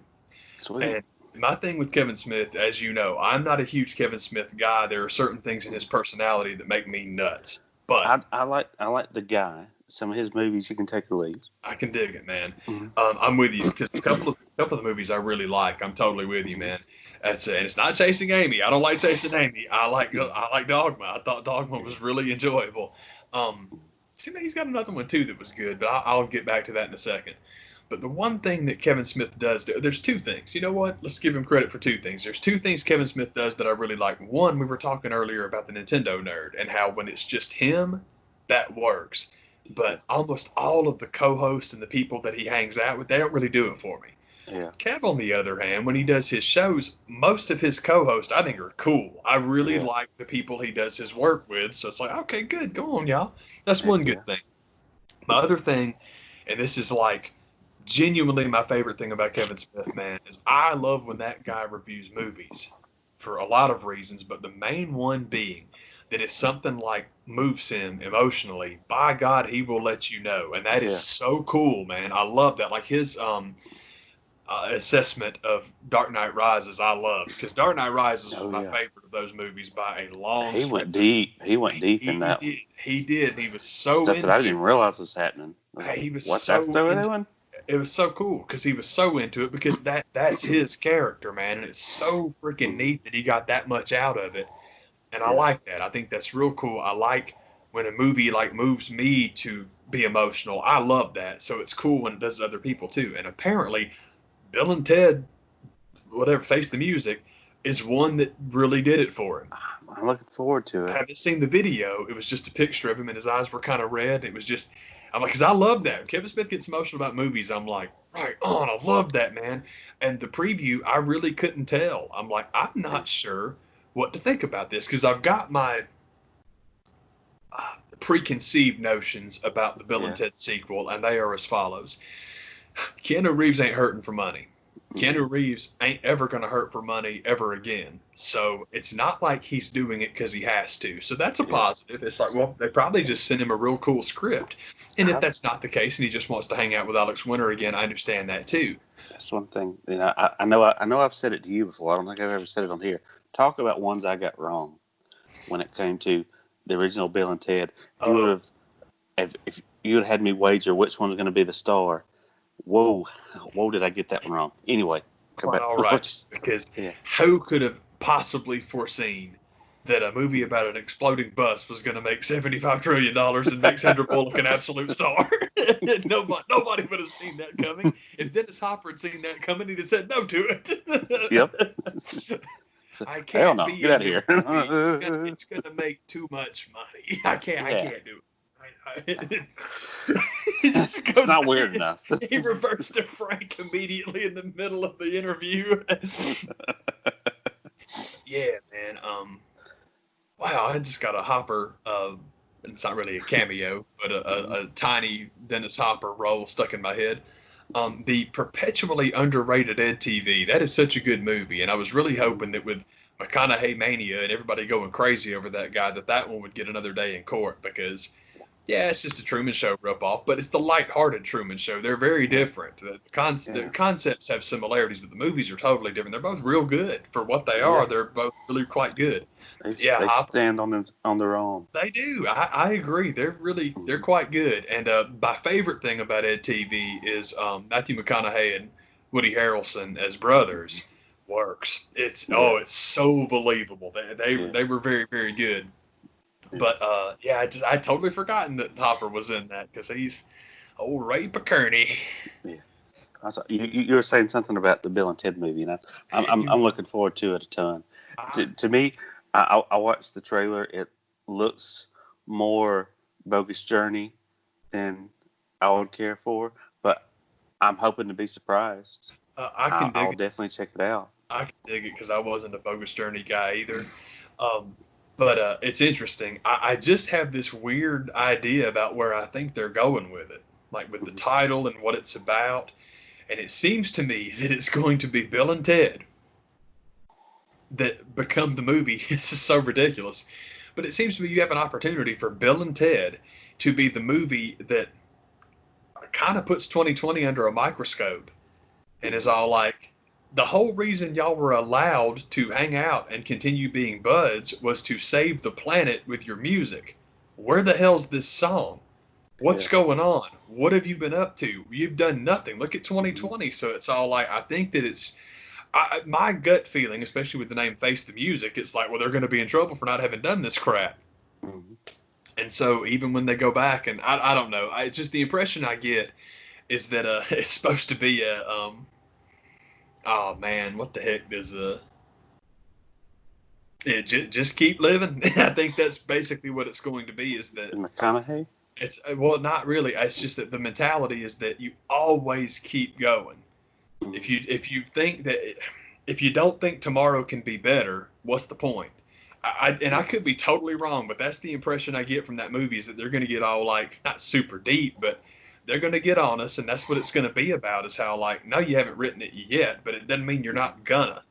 Sweet. And my thing with Kevin Smith, as you know, I'm not a huge Kevin Smith guy. There are certain things in his personality that make me nuts. But I like the guy. Some of his movies you can take or leave. I can dig it, man. I'm with you because a couple of the movies I really like. I'm totally with you, man. And it's not Chasing Amy. I don't like Chasing Amy. I like Dogma. I thought Dogma was really enjoyable. See, he's got another one too that was good, but I'll get back to that in a second. But the one thing that Kevin Smith does, there's two things. You know what? Let's give him credit for two things. There's two things Kevin Smith does that I really like. One, we were talking earlier about the Nintendo nerd and how when it's just him, that works. But almost all of the co-hosts and the people that he hangs out with, they don't really do it for me. Yeah. Kev, on the other hand, when he does his shows, most of his co-hosts I think are cool. I really like the people he does his work with. So it's like, okay, good. Go on, y'all. That's one good thing. My other thing, and this is like genuinely my favorite thing about Kevin Smith, man, is I love when that guy reviews movies for a lot of reasons, but the main one being that if something like moves him emotionally, by God, he will let you know. And that is so cool, man. I love that. Like his assessment of Dark Knight Rises, I love, because Dark Knight Rises was my favorite of those movies by a long He went deep. He went deep in that. He did. He was so stuff that I didn't even realize was happening. He was what's so that they're doing? It was so cool because he was so into it because that's his character, man, and it's so freaking neat that he got that much out of it. And I like that. I think that's real cool. I like when a movie like moves me to be emotional. I love that. So it's cool when it does to other people too. And apparently, Bill and Ted, whatever, Face the Music, is one that really did it for him. I'm looking forward to it. I haven't seen the video. It was just a picture of him and his eyes were kind of red. It was just, I'm like, because I love that. When Kevin Smith gets emotional about movies, I'm like, right on. I love that, man. And the preview, I really couldn't tell. I'm like, I'm not sure what to think about this because I've got my preconceived notions about the Bill and Ted sequel, and they are as follows. Keanu Reeves ain't hurting for money. Keanu Reeves ain't ever going to hurt for money ever again. So it's not like he's doing it because he has to. So that's a positive. It's like, well, they probably just sent him a real cool script. And if that's not the case and he just wants to hang out with Alex Winter again, I understand that too. That's one thing. And I know I've said it to you before. I don't think I've ever said it on here. Talk about ones I got wrong when it came to the original Bill and Ted. If you would have had me wager which one was going to be the star, whoa, did I get that one wrong? Anyway. All right, because who could have possibly foreseen that a movie about an exploding bus was going to make $75 trillion and make Sandra Bullock an absolute star? Nobody would have seen that coming. If Dennis Hopper had seen that coming, he'd have said no to it. Yep. I can't be get out of here. It's going to make too much money. I can't do it. It's not weird enough. He reversed to Frank immediately in the middle of the interview. Yeah, man. Wow, I just got a Hopper. It's not really a cameo, but a tiny Dennis Hopper role stuck in my head. The perpetually underrated Ed TV. That is such a good movie, and I was really hoping that with McConaughey mania and everybody going crazy over that guy, that one would get another day in court because. Yeah, it's just a Truman Show ripoff, but it's the lighthearted Truman Show. They're very different. The concepts have similarities, but the movies are totally different. They're both real good for what they are. They're both really quite good. They stand on their own. They do. I agree. They're quite good. And my favorite thing about Ed TV is Matthew McConaughey and Woody Harrelson as brothers works. It's so believable. They were very, very good. But, I totally forgotten that Hopper was in that because he's old Ray Pickerney. Yeah. You were saying something about the Bill and Ted movie, and I'm looking forward to it a ton. To me, I watched the trailer. It looks more Bogus Journey than I would care for, but I'm hoping to be surprised. I'll definitely check it out. I can dig it because I wasn't a Bogus Journey guy either. But it's interesting. I just have this weird idea about where I think they're going with it, like with the title and what it's about. And it seems to me that it's going to be Bill and Ted that become the movie. It's just so ridiculous. But it seems to me you have an opportunity for Bill and Ted to be the movie that kind of puts 2020 under a microscope and is all like, the whole reason y'all were allowed to hang out and continue being buds was to save the planet with your music. Where the hell's this song? What's going on? What have you been up to? You've done nothing. Look at 2020. So it's all like, I think that it's, my gut feeling, especially with the name Face the Music, it's like, well, they're going to be in trouble for not having done this crap. Mm-hmm. And so even when they go back, and I don't know, it's just the impression I get is that it's supposed to be a, oh man, what the heck is just keep living. I think that's basically what it's going to be. Is that McConaughey? It's well, not really. It's just that the mentality is that you always keep going. If you think that if you don't think tomorrow can be better, what's the point? I could be totally wrong, but that's the impression I get from that movie is that they're going to get all like not super deep, but they're going to get on us, and that's what it's going to be about. Is how like no, you haven't written it yet, but it doesn't mean you're not gonna.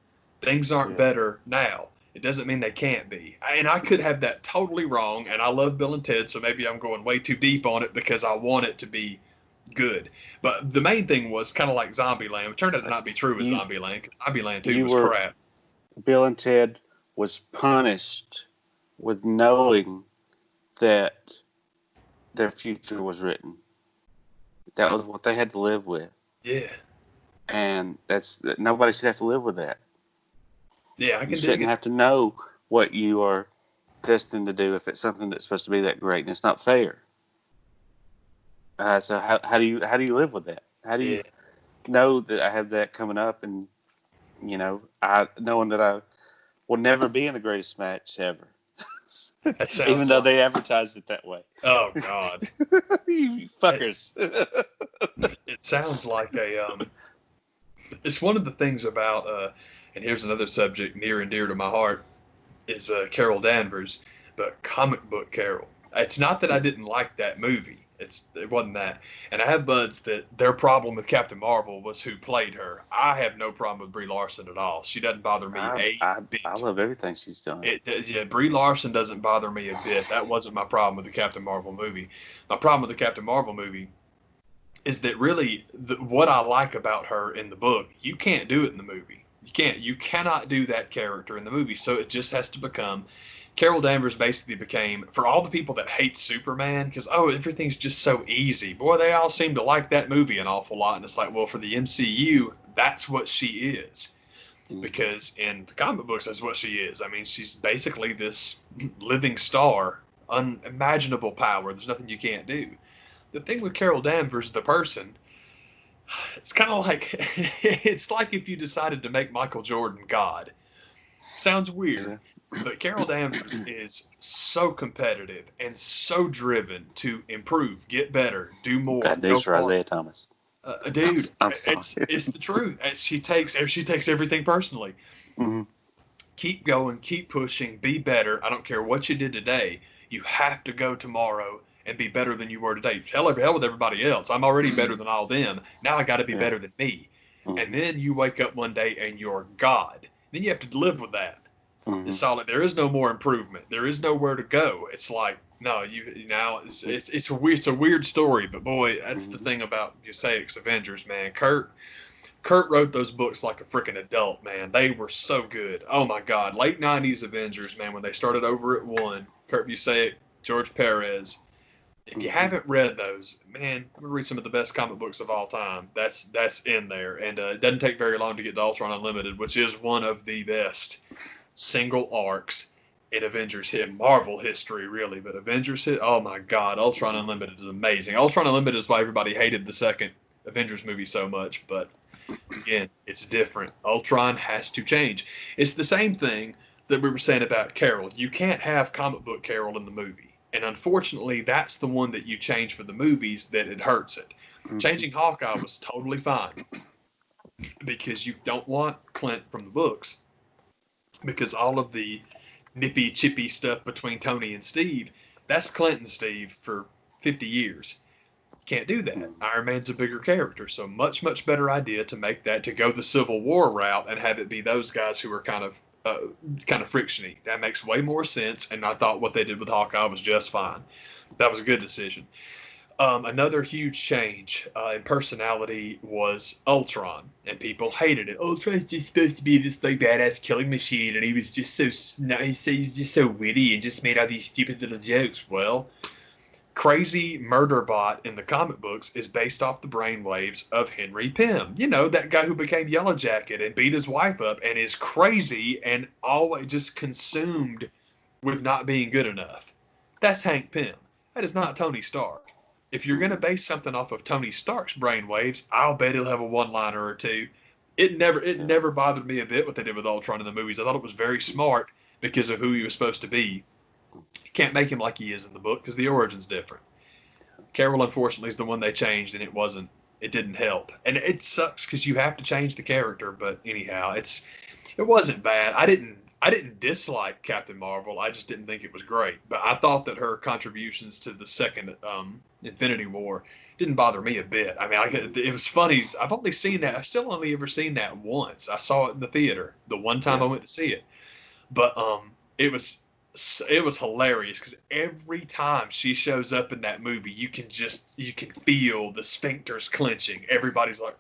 Things aren't better now. It doesn't mean they can't be. And I could have that totally wrong, and I love Bill and Ted, so maybe I'm going way too deep on it because I want it to be good. But the main thing was kind of like Zombieland. It turned out to not be true with Zombieland, because Zombieland 2 was crap. Bill and Ted was punished with knowing that their future was written. That was what they had to live with. Yeah. And nobody should have to live with that. Yeah, I can dig it. You shouldn't have to know what you are destined to do if it's something that's supposed to be that great, and it's not fair. So how do you live with that? How do you know that I have that coming up, and knowing that I will never be in the greatest match ever, even though they advertised it that way. Oh God, you fuckers! It sounds like it's one of the things about. And here's another subject near and dear to my heart, is Carol Danvers, but comic book Carol. It's not that I didn't like that movie. It wasn't that. And I have buds that their problem with Captain Marvel was who played her. I have no problem with Brie Larson at all. She doesn't bother me a bit. I love everything she's done. Brie Larson doesn't bother me a bit. That wasn't my problem with the Captain Marvel movie. My problem with the Captain Marvel movie is that really what I like about her in the book, you can't do it in the movie. You cannot do that character in the movie. So it just has to become, Carol Danvers basically became, for all the people that hate Superman, because, everything's just so easy. Boy, they all seem to like that movie an awful lot. And it's like, well, for the MCU, that's what she is. Because in the comic books, that's what she is. I mean, she's basically this living star, unimaginable power. There's nothing you can't do. The thing with Carol Danvers, the person, it's kind of like, it's like if you decided to make Michael Jordan God. Sounds weird, but Carol Danvers is so competitive and so driven to improve, get better, do more. Bad news for Isaiah Thomas. Dude, I'm sorry. It's the truth. She takes everything personally. Mm-hmm. Keep going, keep pushing, be better. I don't care what you did today. You have to go tomorrow and be better than you were today. Hell with everybody else. I'm already better than all them. Now I got to be better than me. Mm-hmm. And then you wake up one day and you're God. Then you have to live with that. Mm-hmm. It's solid. There is no more improvement. There is nowhere to go. It's like, no, it's a weird story, but boy, that's the thing about Mosaics Avengers, man. Kurt wrote those books like a freaking adult, man. They were so good. Oh my God, late '90s Avengers, man. When they started over at one, Kurt Busiek, George Perez. If you haven't read those, man, read some of the best comic books of all time. That's in there, and it doesn't take very long to get to Ultron Unlimited, which is one of the best single arcs in Avengers Marvel history, really. But Avengers oh my God, Ultron Unlimited is amazing. Ultron Unlimited is why everybody hated the second Avengers movie so much, but again, it's different. Ultron has to change. It's the same thing that we were saying about Carol. You can't have comic book Carol in the movie. And unfortunately, that's the one that you change for the movies that it hurts it. Mm-hmm. Changing Hawkeye was totally fine because you don't want Clint from the books, because all of the nippy chippy stuff between Tony and Steve, that's Clint and Steve for 50 years. Can't do that. Iron Man's a bigger character, so much better idea to make that, to go the Civil War route and have it be those guys who are kind of frictiony. That makes way more sense, and I thought what they did with Hawkeye was just fine. That was a good decision. Another huge change in personality was Ultron, and people hated it. Ultron's just supposed to be this like badass killing machine, and he was just so witty and just made all these stupid little jokes. Well, Crazy Murderbot in the comic books is based off the brainwaves of Henry Pym. You know, that guy who became Yellow Jacket and beat his wife up and is crazy and always just consumed with not being good enough. That's Hank Pym. That is not Tony Stark. If you're going to base something off of Tony Stark's brainwaves, I'll bet he'll have a one-liner or two. It never bothered me a bit what they did with Ultron in the movies. I thought it was very smart because of who he was supposed to be. You can't make him like he is in the book because the origin's different. Carol, unfortunately, is the one they changed, and it didn't help. And it sucks because you have to change the character, but anyhow, it wasn't bad. I didn't dislike Captain Marvel. I just didn't think it was great. But I thought that her contributions to the second Infinity War didn't bother me a bit. I mean, it was funny. I've still only ever seen that once. I saw it in the theater the one time I went to see it. But it was hilarious because every time she shows up in that movie, you can feel the sphincters clenching. Everybody's like,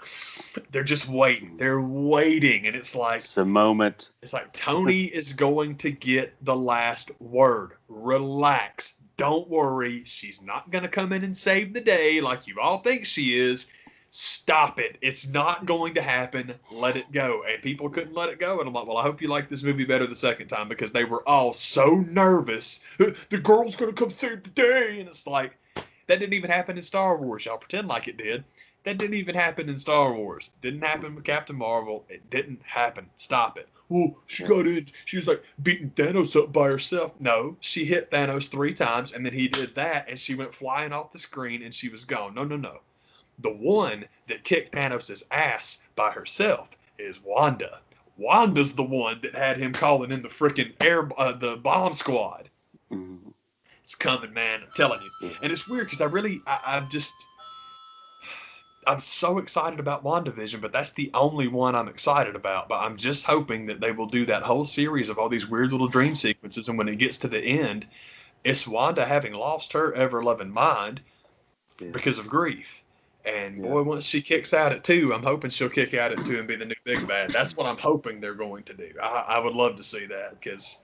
they're just waiting. They're waiting, and it's like it's a moment. It's like Tony is going to get the last word. Relax. Don't worry. She's not going to come in and save the day like you all think she is. Stop it. It's not going to happen. Let it go. And people couldn't let it go. And I'm like, well, I hope you like this movie better the second time because they were all so nervous. The girl's going to come save the day. And it's like, that didn't even happen in Star Wars. Y'all pretend like it did. That didn't even happen in Star Wars. It didn't happen with Captain Marvel. It didn't happen. Stop it. Well, she got in. She was like beating Thanos up by herself. No, she hit Thanos 3 times and then he did that and she went flying off the screen and she was gone. No. The one that kicked Thanos' ass by herself is Wanda. Wanda's the one that had him calling in the freaking the bomb squad. Mm-hmm. It's coming, man. I'm telling you. Yeah. And it's weird because I'm so excited about WandaVision, but that's the only one I'm excited about. But I'm just hoping that they will do that whole series of all these weird little dream sequences. And when it gets to the end, it's Wanda having lost her ever-loving mind because of grief. And boy, once she kicks out at 2, I'm hoping she'll kick out at 2 and be the new big bad. That's what I'm hoping they're going to do. I would love to see that because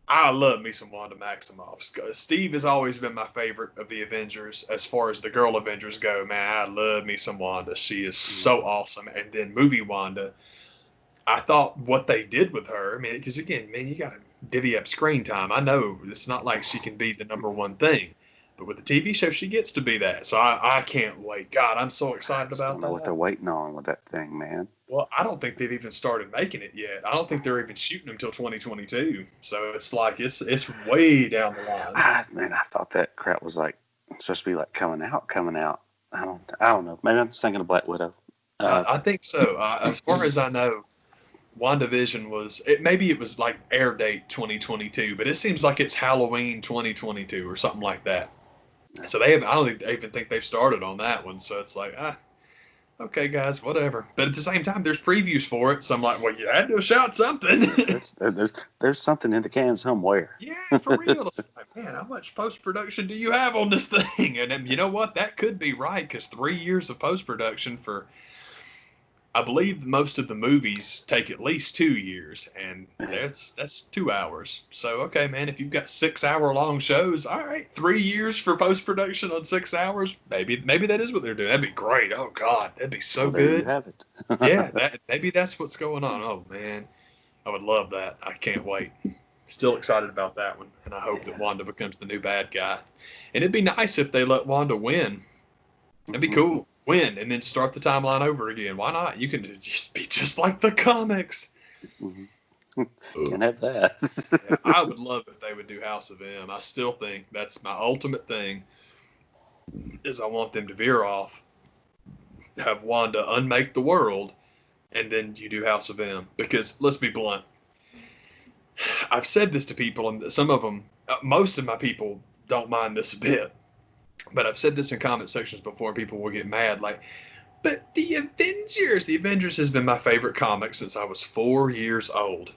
I love me some Wanda Maximoff. Steve has always been my favorite of the Avengers as far as the girl Avengers go. Man, I love me some Wanda. She is so awesome. And then movie Wanda, I thought what they did with her, I mean, because again, man, you got to divvy up screen time. I know it's not like she can be the number one thing. But with the TV show, she gets to be that. So I can't wait. God, I'm so excited about that. I don't know what they're waiting on with that thing, man. Well, I don't think they've even started making it yet. I don't think they're even shooting them until 2022. So it's like it's way down the line. I thought that crap was like supposed to be like coming out. I don't know. Maybe I'm just thinking of Black Widow. I think so. As far as I know, WandaVision maybe it was like air date 2022, but it seems like it's Halloween 2022 or something like that. So I don't even think they've started on that one. So it's like, okay, guys, whatever. But at the same time, there's previews for it. So I'm like, well, you had to shout something. there's something in the can somewhere. Yeah, for real. It's like, man, how much post-production do you have on this thing? And then, you know what? That could be right because 3 years of post-production for, I believe most of the movies take at least 2 years, and that's 2 hours. So, okay, man, if you've got 6-hour-long shows, all right, 3 years for post-production on 6 hours, maybe that is what they're doing. That'd be great. Oh, God, that'd be so good. There you have it. Yeah, maybe that's what's going on. Oh, man, I would love that. I can't wait. Still excited about that one, and I hope that Wanda becomes the new bad guy. And it'd be nice if they let Wanda win. That'd be cool. Win and then start the timeline over again. Why not? You can just be just like the comics. Can't have that. Yeah, I would love if they would do House of M. I still think that's my ultimate thing. Is I want them to veer off, have Wanda unmake the world, and then you do House of M. Because let's be blunt, I've said this to people, and some of them, most of my people don't mind this a bit. But I've said this in comment sections before, and people will get mad. Like, but the Avengers has been my favorite comic since I was 4 years old.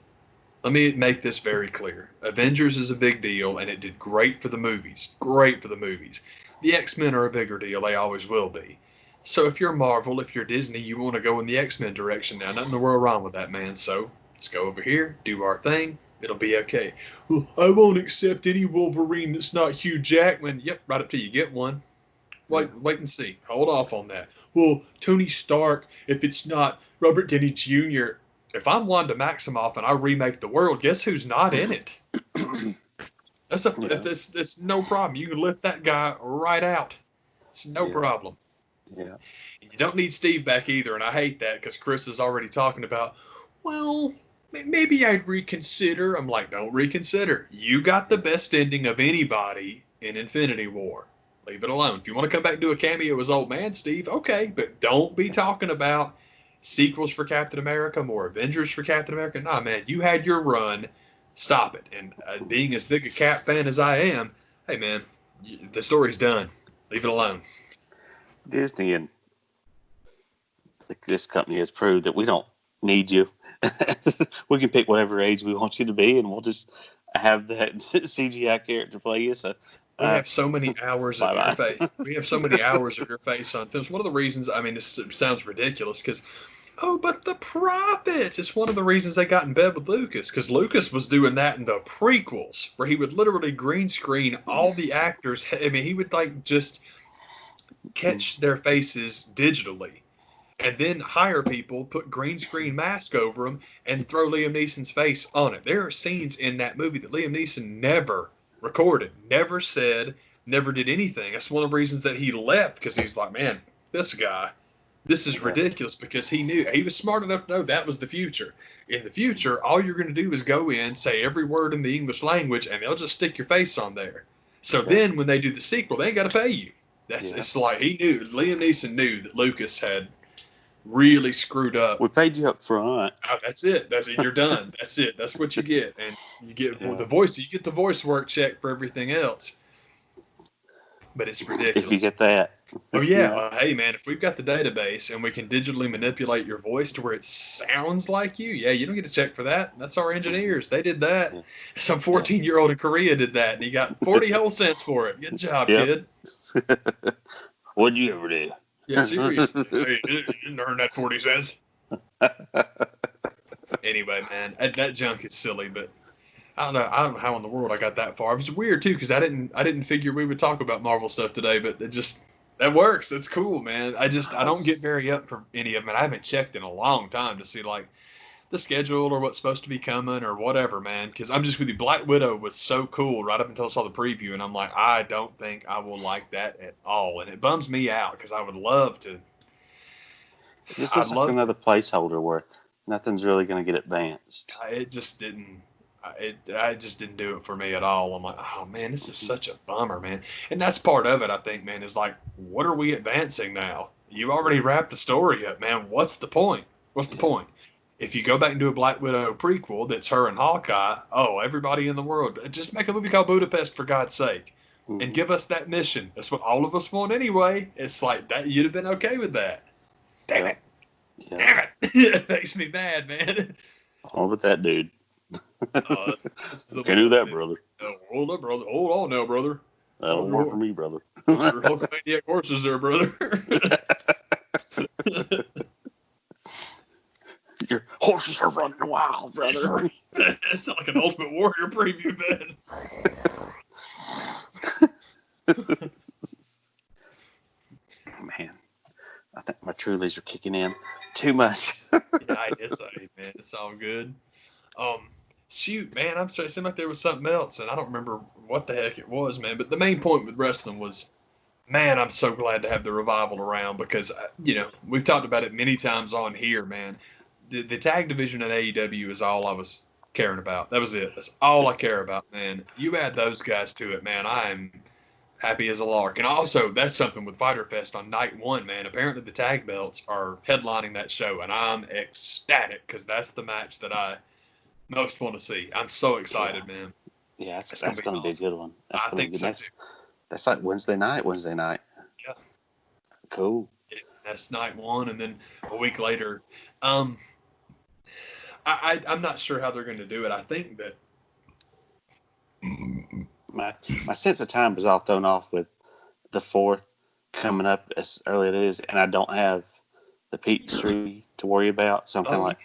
Let me make this very clear. Avengers is a big deal, and it did great for the movies. Great for the movies. The X-Men are a bigger deal. They always will be. So if you're Marvel, if you're Disney, you want to go in the X-Men direction now. Nothing in the world wrong with that, man. So let's go over here, do our thing. It'll be okay. Well, I won't accept any Wolverine that's not Hugh Jackman. Yep, right up till you get one. Wait and see. Hold off on that. Well, Tony Stark, if it's not Robert Downey Jr., if I'm Wanda Maximoff and I remake the world, guess who's not in it? That's no problem. You can lift that guy right out. It's no problem. Yeah. And you don't need Steve back either, and I hate that because Chris is already talking about, well, maybe I'd reconsider. I'm like, don't reconsider. You got the best ending of anybody in Infinity War. Leave it alone. If you want to come back and do a cameo as Old Man Steve, okay, but don't be talking about sequels for Captain America, more Avengers for Captain America. Nah, man, you had your run. Stop it. And being as big a Cap fan as I am, hey, man, the story's done. Leave it alone. Disney and this company has proved that we don't need you. We can pick whatever age we want you to be, and we'll just have that CGI character play you. So we have so many hours of your face. We have so many hours of your face on films. One of the reasons, I mean, this sounds ridiculous because, but the profits. It's one of the reasons they got in bed with Lucas, because Lucas was doing that in the prequels, where he would literally green screen all the actors. I mean, he would just catch their faces digitally and then hire people, put green screen mask over them, and throw Liam Neeson's face on it. There are scenes in that movie that Liam Neeson never recorded, never said, never did anything. That's one of the reasons that he left, because he's like, man, this guy, this is ridiculous, because he knew, he was smart enough to know that was the future. In the future, all you're going to do is go in, say every word in the English language, and they'll just stick your face on there. So then when they do the sequel, they ain't got to pay you. It's like Liam Neeson knew that Lucas had really screwed up. We paid you up front. Oh, that's it. You're done. That's it. That's what you get, and you get the voice. You get the voice work check for everything else. But it's ridiculous. If you get that. Oh yeah. Hey man, if we've got the database and we can digitally manipulate your voice to where it sounds like you, you don't get a check for that. That's our engineers. They did that. Yeah. Some 14-year-old in Korea did that, and he got 40 whole cents for it. Good job, kid. What'd you ever do? Yeah, seriously. Hey, you didn't earn that 40 cents. Anyway, man, that junk is silly, but I don't know how in the world I got that far. It was weird too, because I didn't figure we would talk about Marvel stuff today, but that works. It's cool, man. I don't get very up for any of them. I haven't checked in a long time to see like the schedule or what's supposed to be coming or whatever, man. Because I'm just with you. Black Widow was so cool right up until I saw the preview, and I'm like, I don't think I will like that at all, and it bums me out because I would love to. It just looks like another placeholder where nothing's really going to get advanced. It just didn't. I just didn't do it for me at all. I'm like, oh man, this is such a bummer, man. And that's part of it, I think, man, is like, what are we advancing now? You already wrapped the story up, man. What's the point? What's the point? If you go back and do a Black Widow prequel that's her and Hawkeye, everybody in the world, just make a movie called Budapest for God's sake, and give us that mission. That's what all of us want anyway. It's like that. You'd have been okay with that. Damn it. Yeah. Damn it. It makes me mad, man. All with that dude. Can do that, brother. Hold up, brother. Hold on now, brother. That'll work for me, brother. Your Hulkamaniac horses there, brother. Your horses are running wild, brother. That sounds like an Ultimate Warrior preview, man. Man, I think my Trulies are kicking in too much. It's man. It's all good. Shoot, man, I'm sorry. It seemed like there was something else, and I don't remember what the heck it was, man. But the main point with wrestling was, man, I'm so glad to have the revival around because, we've talked about it many times on here, man. The tag division at AEW is all I was caring about. That was it. That's all I care about, man. You add those guys to it, man, I am happy as a lark. And also, that's something with Fyter Fest on night one, man. Apparently, the tag belts are headlining that show, and I'm ecstatic because that's the match that I most want to see. I'm so excited, man. Yeah, that's going to be a good one. I think so too. That's like Wednesday night. Yeah. Cool. That's night one, and then a week later. I'm not sure how they're going to do it. I think that my sense of time is all thrown off with the 4th coming up as early as it is, and I don't have the Peachtree to worry about. So I'm kind of like,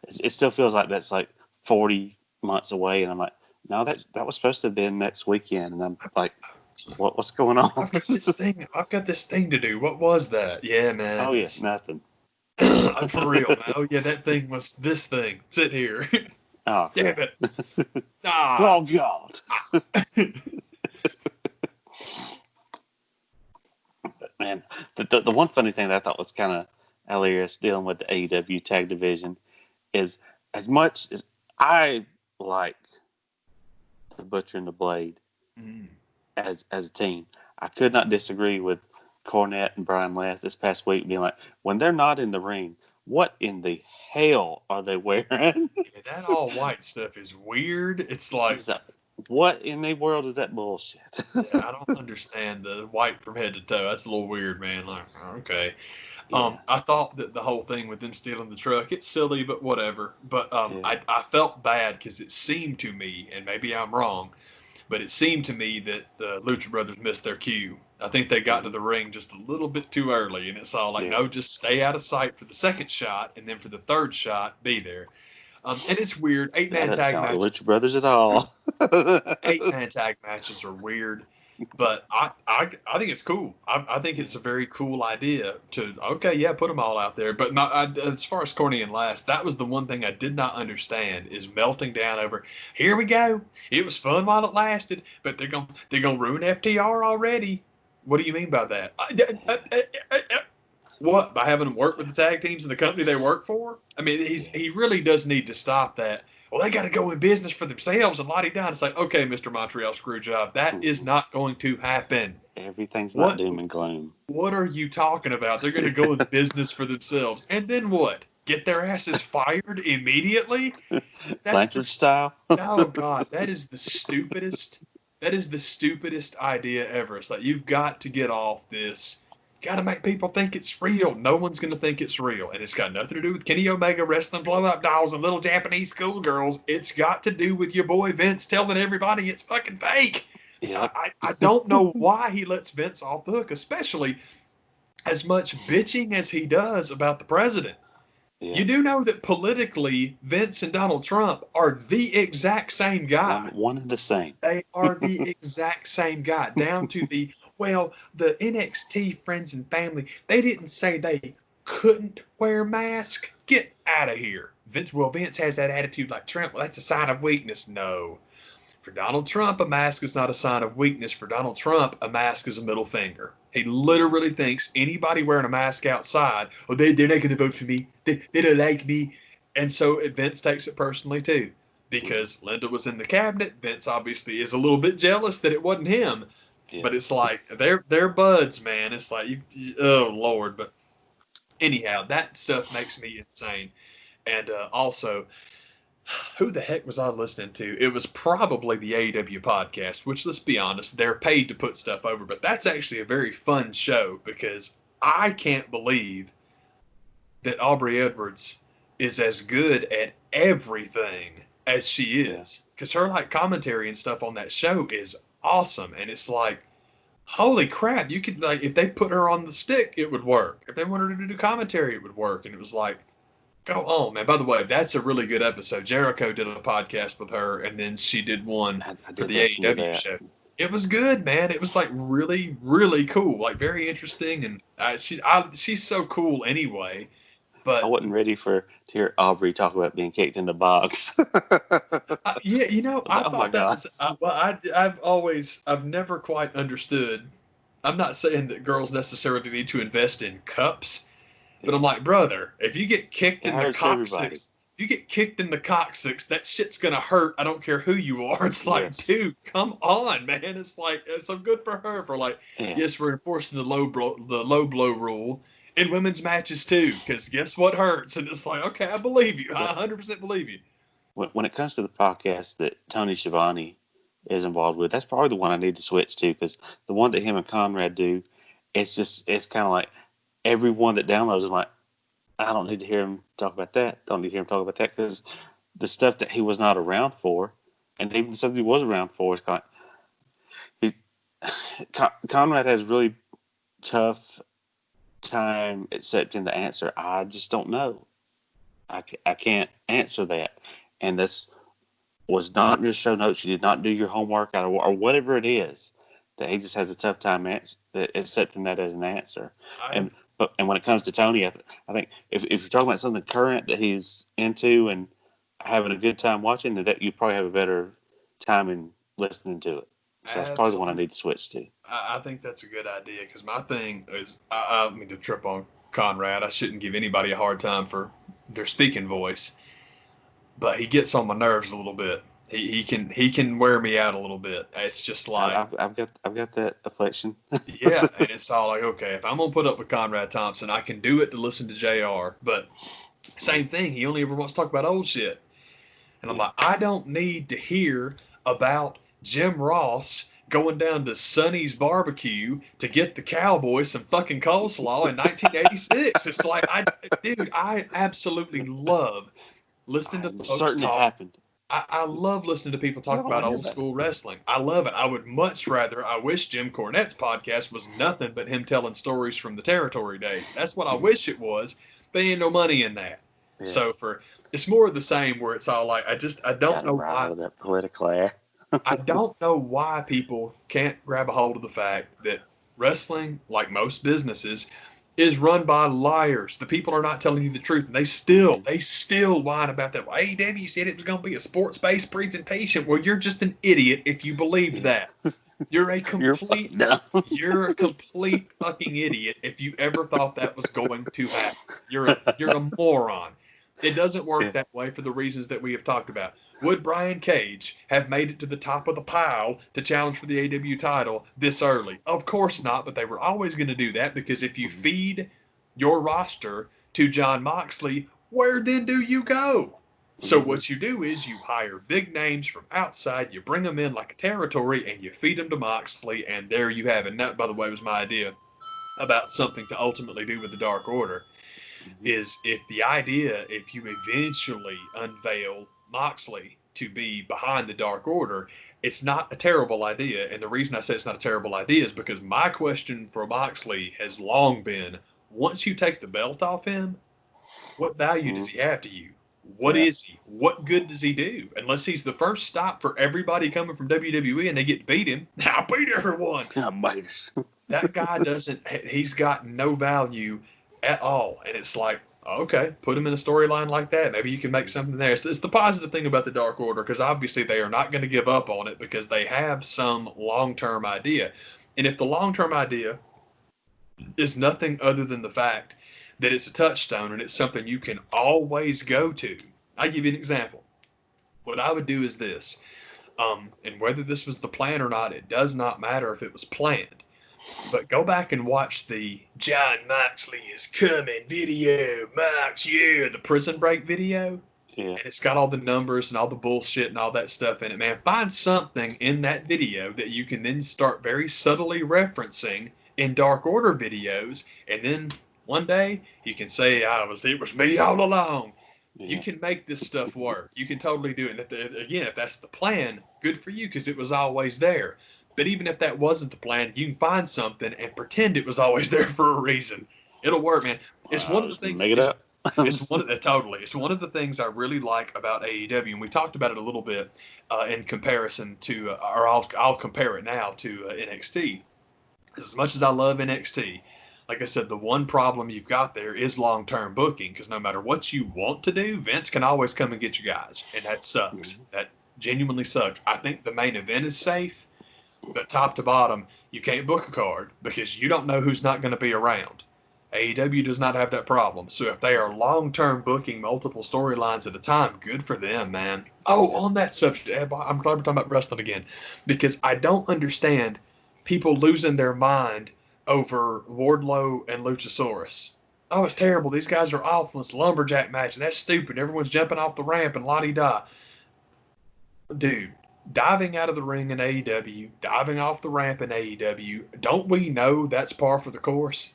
it still feels like that's like 40 months away, and I'm like, no, that was supposed to have been next weekend, and I'm like, what's going on? I've got this thing to do. What was that? Yeah, man. Oh yes, nothing. For real, man. Oh yeah, that thing was this thing. Sit here. Oh, damn it. Oh God. Man, the one funny thing that I thought was kind of hilarious dealing with the AEW tag division is, as much as I like the Butcher and the Blade as a team, I could not disagree with Cornette and Brian Last this past week being like, when they're not in the ring, what in the hell are they wearing? Yeah, that all white stuff is weird. It's like, what in the world is that bullshit? Yeah, I don't understand the white from head to toe. That's a little weird, man. Like, okay. Yeah. I thought that the whole thing with them stealing the truck, it's silly, but whatever. But I felt bad because it seemed to me, and maybe I'm wrong, but it seemed to me that the Lucha Brothers missed their cue. I think they got to the ring just a little bit too early, and it's all like, no, just stay out of sight for the second shot, and then for the third shot, be there. And it's weird. 8-man tag matches. Like Lucha Brothers at all. 8-man tag matches are weird, but I think it's cool. I think it's a very cool idea to put them all out there. But as far as Corny and Last, that was the one thing I did not understand is melting down over. Here we go. It was fun while it lasted, but they're gonna ruin FTR already. What do you mean by that? What, by having them work with the tag teams and the company they work for? I mean, he really does need to stop that. Well, they got to go in business for themselves and la-di-da. It's like, okay, Mr. Montreal Screwjob, that is not going to happen. Everything's not doom and gloom. What are you talking about? They're going to go in business for themselves. And then what? Get their asses fired immediately? Blanchard style? Oh, God, that is the stupidest idea ever. It's like, you've got to get off this. Got to make people think it's real. No one's going to think it's real. And it's got nothing to do with Kenny Omega wrestling blow-up dolls and little Japanese schoolgirls. It's got to do with your boy Vince telling everybody it's fucking fake. Yeah. I don't know why he lets Vince off the hook, especially as much bitching as he does about the president. Yeah. You do know that politically, Vince and Donald Trump are the exact same guy. One and the same. They are the exact same guy, down to the NXT friends and family, they didn't say they couldn't wear masks. Get out of here. Vince has that attitude like Trump. Well, that's a sign of weakness. No. For Donald Trump, a mask is not a sign of weakness. For Donald Trump, a mask is a middle finger. He literally thinks anybody wearing a mask outside, they're not going to vote for me. They don't like me. And so Vince takes it personally too. Because Linda was in the cabinet, Vince obviously is a little bit jealous that it wasn't him. Yeah. But it's like, they're buds, man. It's like, oh, Lord. But anyhow, that stuff makes me insane. And also, who the heck was I listening to? It was probably the AEW podcast, which, let's be honest, they're paid to put stuff over. But that's actually a very fun show because I can't believe that Aubrey Edwards is as good at everything as she is. Because her commentary and stuff on that show is awesome. And it's like, holy crap, you could, if they put her on the stick, it would work. If they wanted her to do commentary, it would work. And it was like, go on, man. By the way, that's a really good episode. Jericho did a podcast with her, and then she did one for the AEW show. It was good, man. It was really, really cool. Very interesting. And she's so cool anyway. But I wasn't ready to hear Aubrey talk about being kicked in the box. Yeah, I thought that was. I've never quite understood. I'm not saying that girls necessarily need to invest in cups, but I'm like, brother, if you get kicked in the coccyx, that shit's gonna hurt. I don't care who you are. It's like, dude, come on, man. It's like, so good for her for yes, we're enforcing the low blow rule. In women's matches too, because guess what hurts? And it's like, okay, I believe you. I 100% believe you. When it comes to the podcast that Tony Schiavone is involved with. That's probably the one I need to switch to, because the one that him and Conrad do, it's kind of like everyone that downloads is like, I don't need to hear him talk about that. Don't need to hear him talk about that, because the stuff that he was not around for, and even the stuff he was around for, is kind of, Conrad has really tough time accepting the answer. I just don't know. I can't answer that. And this was not in your show notes. You did not do your homework or whatever it is, that he just has a tough time accepting that as an answer. And when it comes to Tony, I think if you're talking about something current that he's into and having a good time watching, that you probably have a better time in listening to it. So that's probably the one I need to switch to. I think that's a good idea, because my thing is, I don't mean to trip on Conrad. I shouldn't give anybody a hard time for their speaking voice, but he gets on my nerves a little bit. He can wear me out a little bit. It's just like I've got that affliction. Yeah, and it's all like, okay, if I'm gonna put up with Conrad Thompson, I can do it to listen to JR. But same thing, he only ever wants to talk about old shit, and I'm like, I don't need to hear about Jim Ross going down to Sonny's barbecue to get the Cowboys some fucking coleslaw in 1986. It's like, dude, I absolutely love listening to folks certain talk. It happened. I love listening to people talk about old school wrestling. I love it. I would much rather, I wish Jim Cornette's podcast was nothing but him telling stories from the territory days. That's what I wish it was, but ain't no money in that. Yeah. So it's more of the same, where it's all like, I don't know why. That political I don't know why people can't grab a hold of the fact that wrestling, like most businesses, is run by liars. The people are not telling you the truth, and they still whine about that. Well, AEW said it was going to be a sports-based presentation. Well, you're just an idiot if you believed that. You're a complete fucking idiot if you ever thought that was going to happen. You're a moron. It doesn't work that way for the reasons that we have talked about. Would Brian Cage have made it to the top of the pile to challenge for the AEW title this early? Of course not, but they were always going to do that, because if you feed your roster to Jon Moxley, where then do you go? So what you do is you hire big names from outside, you bring them in like a territory, and you feed them to Moxley, and there you have it. And that, by the way, was my idea about something to ultimately do with the Dark Order, is if you eventually unveil Moxley to be behind the Dark Order, it's not a terrible idea. And the reason I say it's not a terrible idea is because my question for Moxley has long been, once you take the belt off him, what value does he have to you? What is he? What good does he do? Unless he's the first stop for everybody coming from WWE and they get to beat him. I beat everyone. That guy he's got no value at all. And it's like, okay, put him in a storyline like that. Maybe you can make something there. It's the positive thing about the Dark Order, because obviously they are not going to give up on it, because they have some long-term idea. And if the long-term idea is nothing other than the fact that it's a touchstone and it's something you can always go to. I'll give you an example. What I would do is this, and whether this was the plan or not, it does not matter if it was planned. But go back and watch the Jon Moxley is coming video, the Prison Break video. Yeah. And it's got all the numbers and all the bullshit and all that stuff in it, man. Find something in that video that you can then start very subtly referencing in Dark Order videos, and then one day you can say, it was me all along. Yeah. You can make this stuff work. You can totally do it. And if that's the plan, good for you, because it was always there. But even if that wasn't the plan, you can find something and pretend it was always there for a reason. It'll work, man. It's one of the things. Make it up. It's one of the things I really like about AEW, and we talked about it a little bit in comparison to, or I'll compare it now to NXT. As much as I love NXT, like I said, the one problem you've got there is long-term booking, because no matter what you want to do, Vince can always come and get you guys, and that sucks. Mm-hmm. That genuinely sucks. I think the main event is safe, but top to bottom, you can't book a card because you don't know who's not going to be around. AEW does not have that problem. So if they are long-term booking multiple storylines at a time, good for them, man. Oh, on that subject, I'm glad we're talking about wrestling again, because I don't understand people losing their mind over Wardlow and Luchasaurus. Oh, it's terrible. These guys are awful. It's a lumberjack match, and that's stupid. Everyone's jumping off the ramp and la-di-da. Dude, diving out of the ring in AEW, diving off the ramp in AEW, don't we know that's par for the course?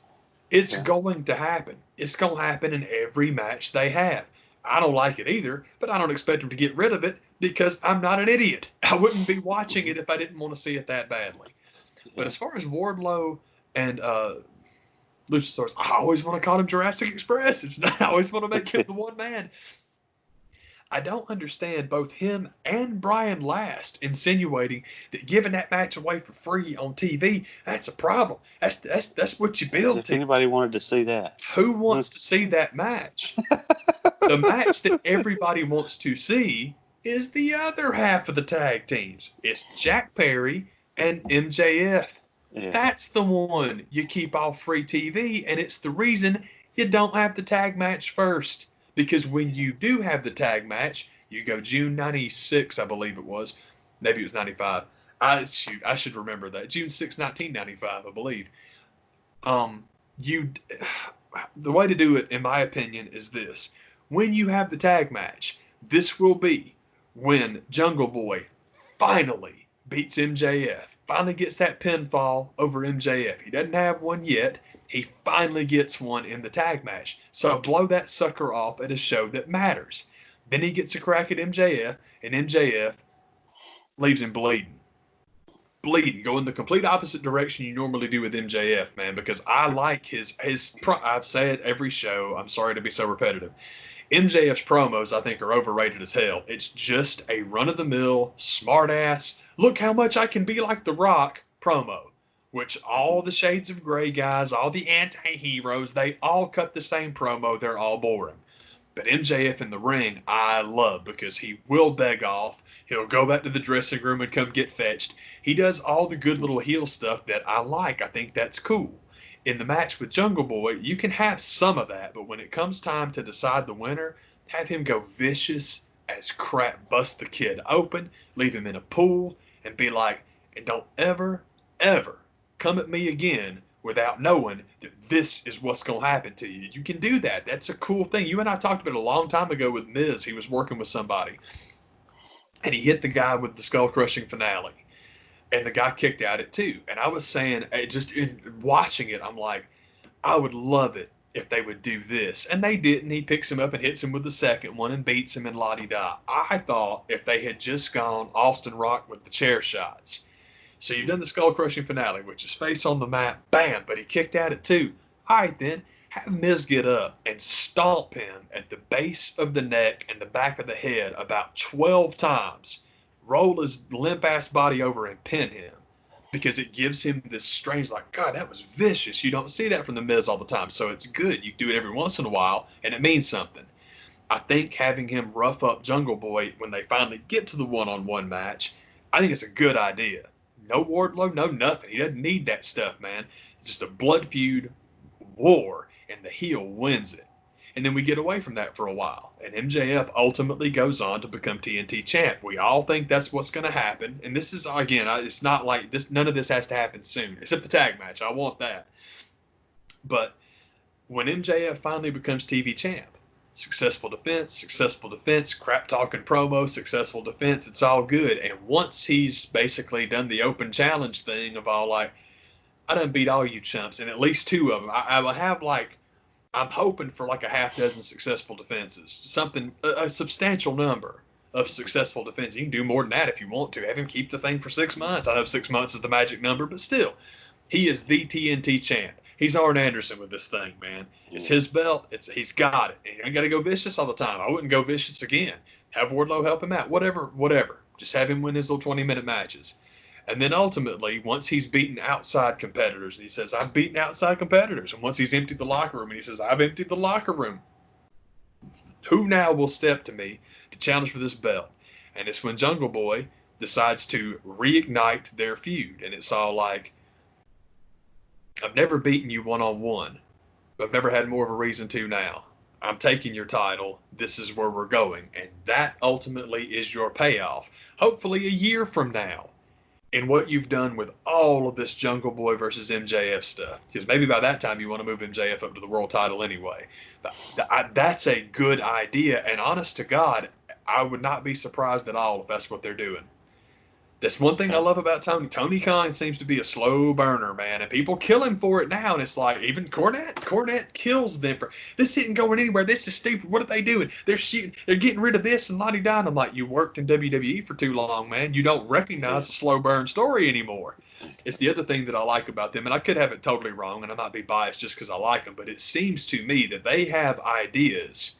It's going to happen. It's going to happen in every match they have. I don't like it either, but I don't expect them to get rid of it because I'm not an idiot. I wouldn't be watching it if I didn't want to see it that badly. But as far as Wardlow and Luchasaurus, I always want to call him Jurassic Express. It's not, I always want to make him the one man. I don't understand both him and Brian Last insinuating that giving that match away for free on TV, that's a problem. That's what you build. If anybody wanted to see that. Who wants to see that match? The match that everybody wants to see is the other half of the tag teams. It's Jack Perry and MJF. Yeah. That's the one you keep off free TV, and it's the reason you don't have the tag match first. Because when you do have the tag match, you go June 96, I believe it was. Maybe it was 95. I should remember that. June 6, 1995, I believe. The way to do it, in my opinion, is this. When you have the tag match, this will be when Jungle Boy finally beats MJF. Finally gets that pinfall over MJF. He doesn't have one yet. He finally gets one in the tag match. So blow that sucker off at a show that matters. Then he gets a crack at MJF, and MJF leaves him bleeding. Bleeding. Go in the complete opposite direction you normally do with MJF, man, because I like his I've said every show, I'm sorry to be so repetitive. MJF's promos, I think, are overrated as hell. It's just a run-of-the-mill, smart-ass, look how much I can be like The Rock promo. Which all the Shades of Grey guys, all the anti-heroes, they all cut the same promo. They're all boring. But MJF in the ring, I love because he will beg off. He'll go back to the dressing room and come get fetched. He does all the good little heel stuff that I like. I think that's cool. In the match with Jungle Boy, you can have some of that, but when it comes time to decide the winner, have him go vicious as crap, bust the kid open, leave him in a pool, and be like, and don't ever, ever come at me again without knowing that this is what's going to happen to you. You can do that. That's a cool thing. You and I talked about it a long time ago with Miz. He was working with somebody, and he hit the guy with the skull-crushing finale, and the guy kicked out it too. And I was saying, just watching it, I'm like, I would love it if they would do this. And they didn't. He picks him up and hits him with the second one and beats him and la-di-da. I thought if they had just gone Austin Rock with the chair shots. So you've done the skull-crushing finale, which is face on the mat, bam, but he kicked at it too. All right, then, have Miz get up and stomp him at the base of the neck and the back of the head about 12 times, roll his limp-ass body over and pin him, because it gives him this strange, like, God, that was vicious. You don't see that from the Miz all the time, so it's good. You do it every once in a while, and it means something. I think having him rough up Jungle Boy when they finally get to the one-on-one match, I think it's a good idea. No Wardlow, no nothing. He doesn't need that stuff, man. Just a blood feud, war, and the heel wins it. And then we get away from that for a while. And MJF ultimately goes on to become TNT champ. We all think that's what's going to happen. And this is, again, it's not like this. None of this has to happen soon, except the tag match. I want that. But when MJF finally becomes TV champ, successful defense, crap-talking promo, successful defense, it's all good. And once he's basically done the open challenge thing of all like, I done beat all you chumps, and at least two of them, I will have like, I'm hoping for like a half dozen successful defenses, something, a substantial number of successful defenses. You can do more than that if you want to. Have him keep the thing for 6 months. I know 6 months is the magic number, but still, he is the TNT champ. He's Arn Anderson with this thing, man. It's his belt. He's got it. And you ain't got to go vicious all the time. I wouldn't go vicious again. Have Wardlow help him out. Whatever. Just have him win his little 20-minute matches. And then ultimately, once he's beaten outside competitors, and he says, I've beaten outside competitors. And once he's emptied the locker room, and he says, I've emptied the locker room. Who now will step to me to challenge for this belt? And it's when Jungle Boy decides to reignite their feud. And it's all like, I've never beaten you one-on-one, but I've never had more of a reason to now. I'm taking your title. This is where we're going. And that ultimately is your payoff. Hopefully a year from now, in what you've done with all of this Jungle Boy versus MJF stuff. Because maybe by that time you want to move MJF up to the world title anyway. But that's a good idea. And honest to God, I would not be surprised at all if that's what they're doing. That's one thing I love about Tony. Tony Khan seems to be a slow burner, man, and people kill him for it now. And it's like even Cornette kills them for this isn't going anywhere. This is stupid. What are they doing? They're shooting. They're getting rid of this and Lottie Don. I'm like, you worked in WWE for too long, man. You don't recognize a slow burn story anymore. It's the other thing that I like about them, and I could have it totally wrong, and I might be biased just because I like them, but it seems to me that they have ideas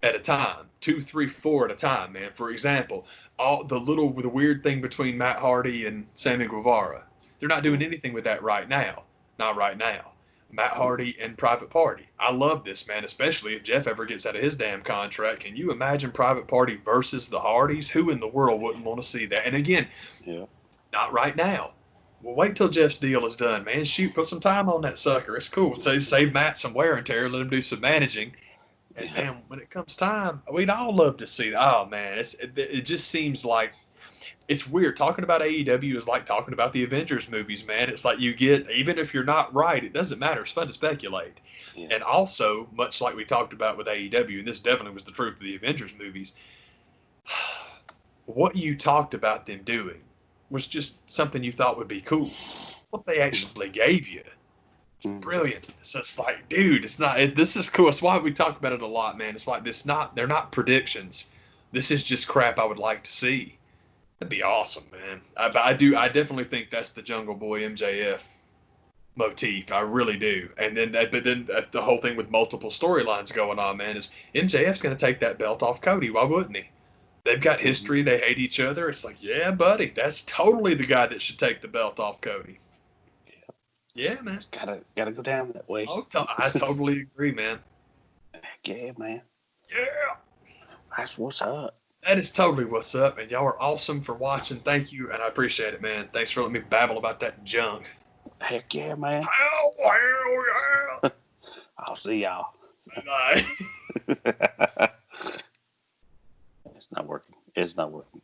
at a time, 2, 3, 4 at a time, man. For example, the weird thing between Matt Hardy and Sammy Guevara. They're not doing anything with that right now. Not right now. Matt Hardy and Private Party. I love this, man, especially if Jeff ever gets out of his damn contract. Can you imagine Private Party versus the Hardys? Who in the world wouldn't want to see that? And again, not right now. Well, wait till Jeff's deal is done, man. Shoot, put some time on that sucker. It's cool. Save Matt some wear and tear. Let him do some managing. And man, when it comes time, we'd all love to see that. Oh man, it just seems like it's weird. Talking about AEW is like talking about the Avengers movies, man. It's like you get, even if you're not right, it doesn't matter. It's fun to speculate. Yeah. And also, much like we talked about with AEW, and this definitely was the truth of the Avengers movies, what you talked about them doing was just something you thought would be cool. What they actually gave you. Brilliant. It's just like, dude, it's not. This is cool. It's why we talk about it a lot, man. It's like they're not predictions. This is just crap I would like to see. That'd be awesome, man. I definitely think that's the Jungle Boy MJF motif. I really do. And then, but then the whole thing with multiple storylines going on, man, is MJF's going to take that belt off Cody. Why wouldn't he? They've got history. They hate each other. It's like, yeah, buddy, that's totally the guy that should take the belt off Cody. Yeah, man. It's gotta go down that way. I totally agree, man. Yeah, man. Yeah. That's what's up. That is totally what's up, and y'all are awesome for watching. Thank you, and I appreciate it, man. Thanks for letting me babble about that junk. Heck yeah, man. Hell yeah. I'll see y'all. Bye. It's not working. It's not working.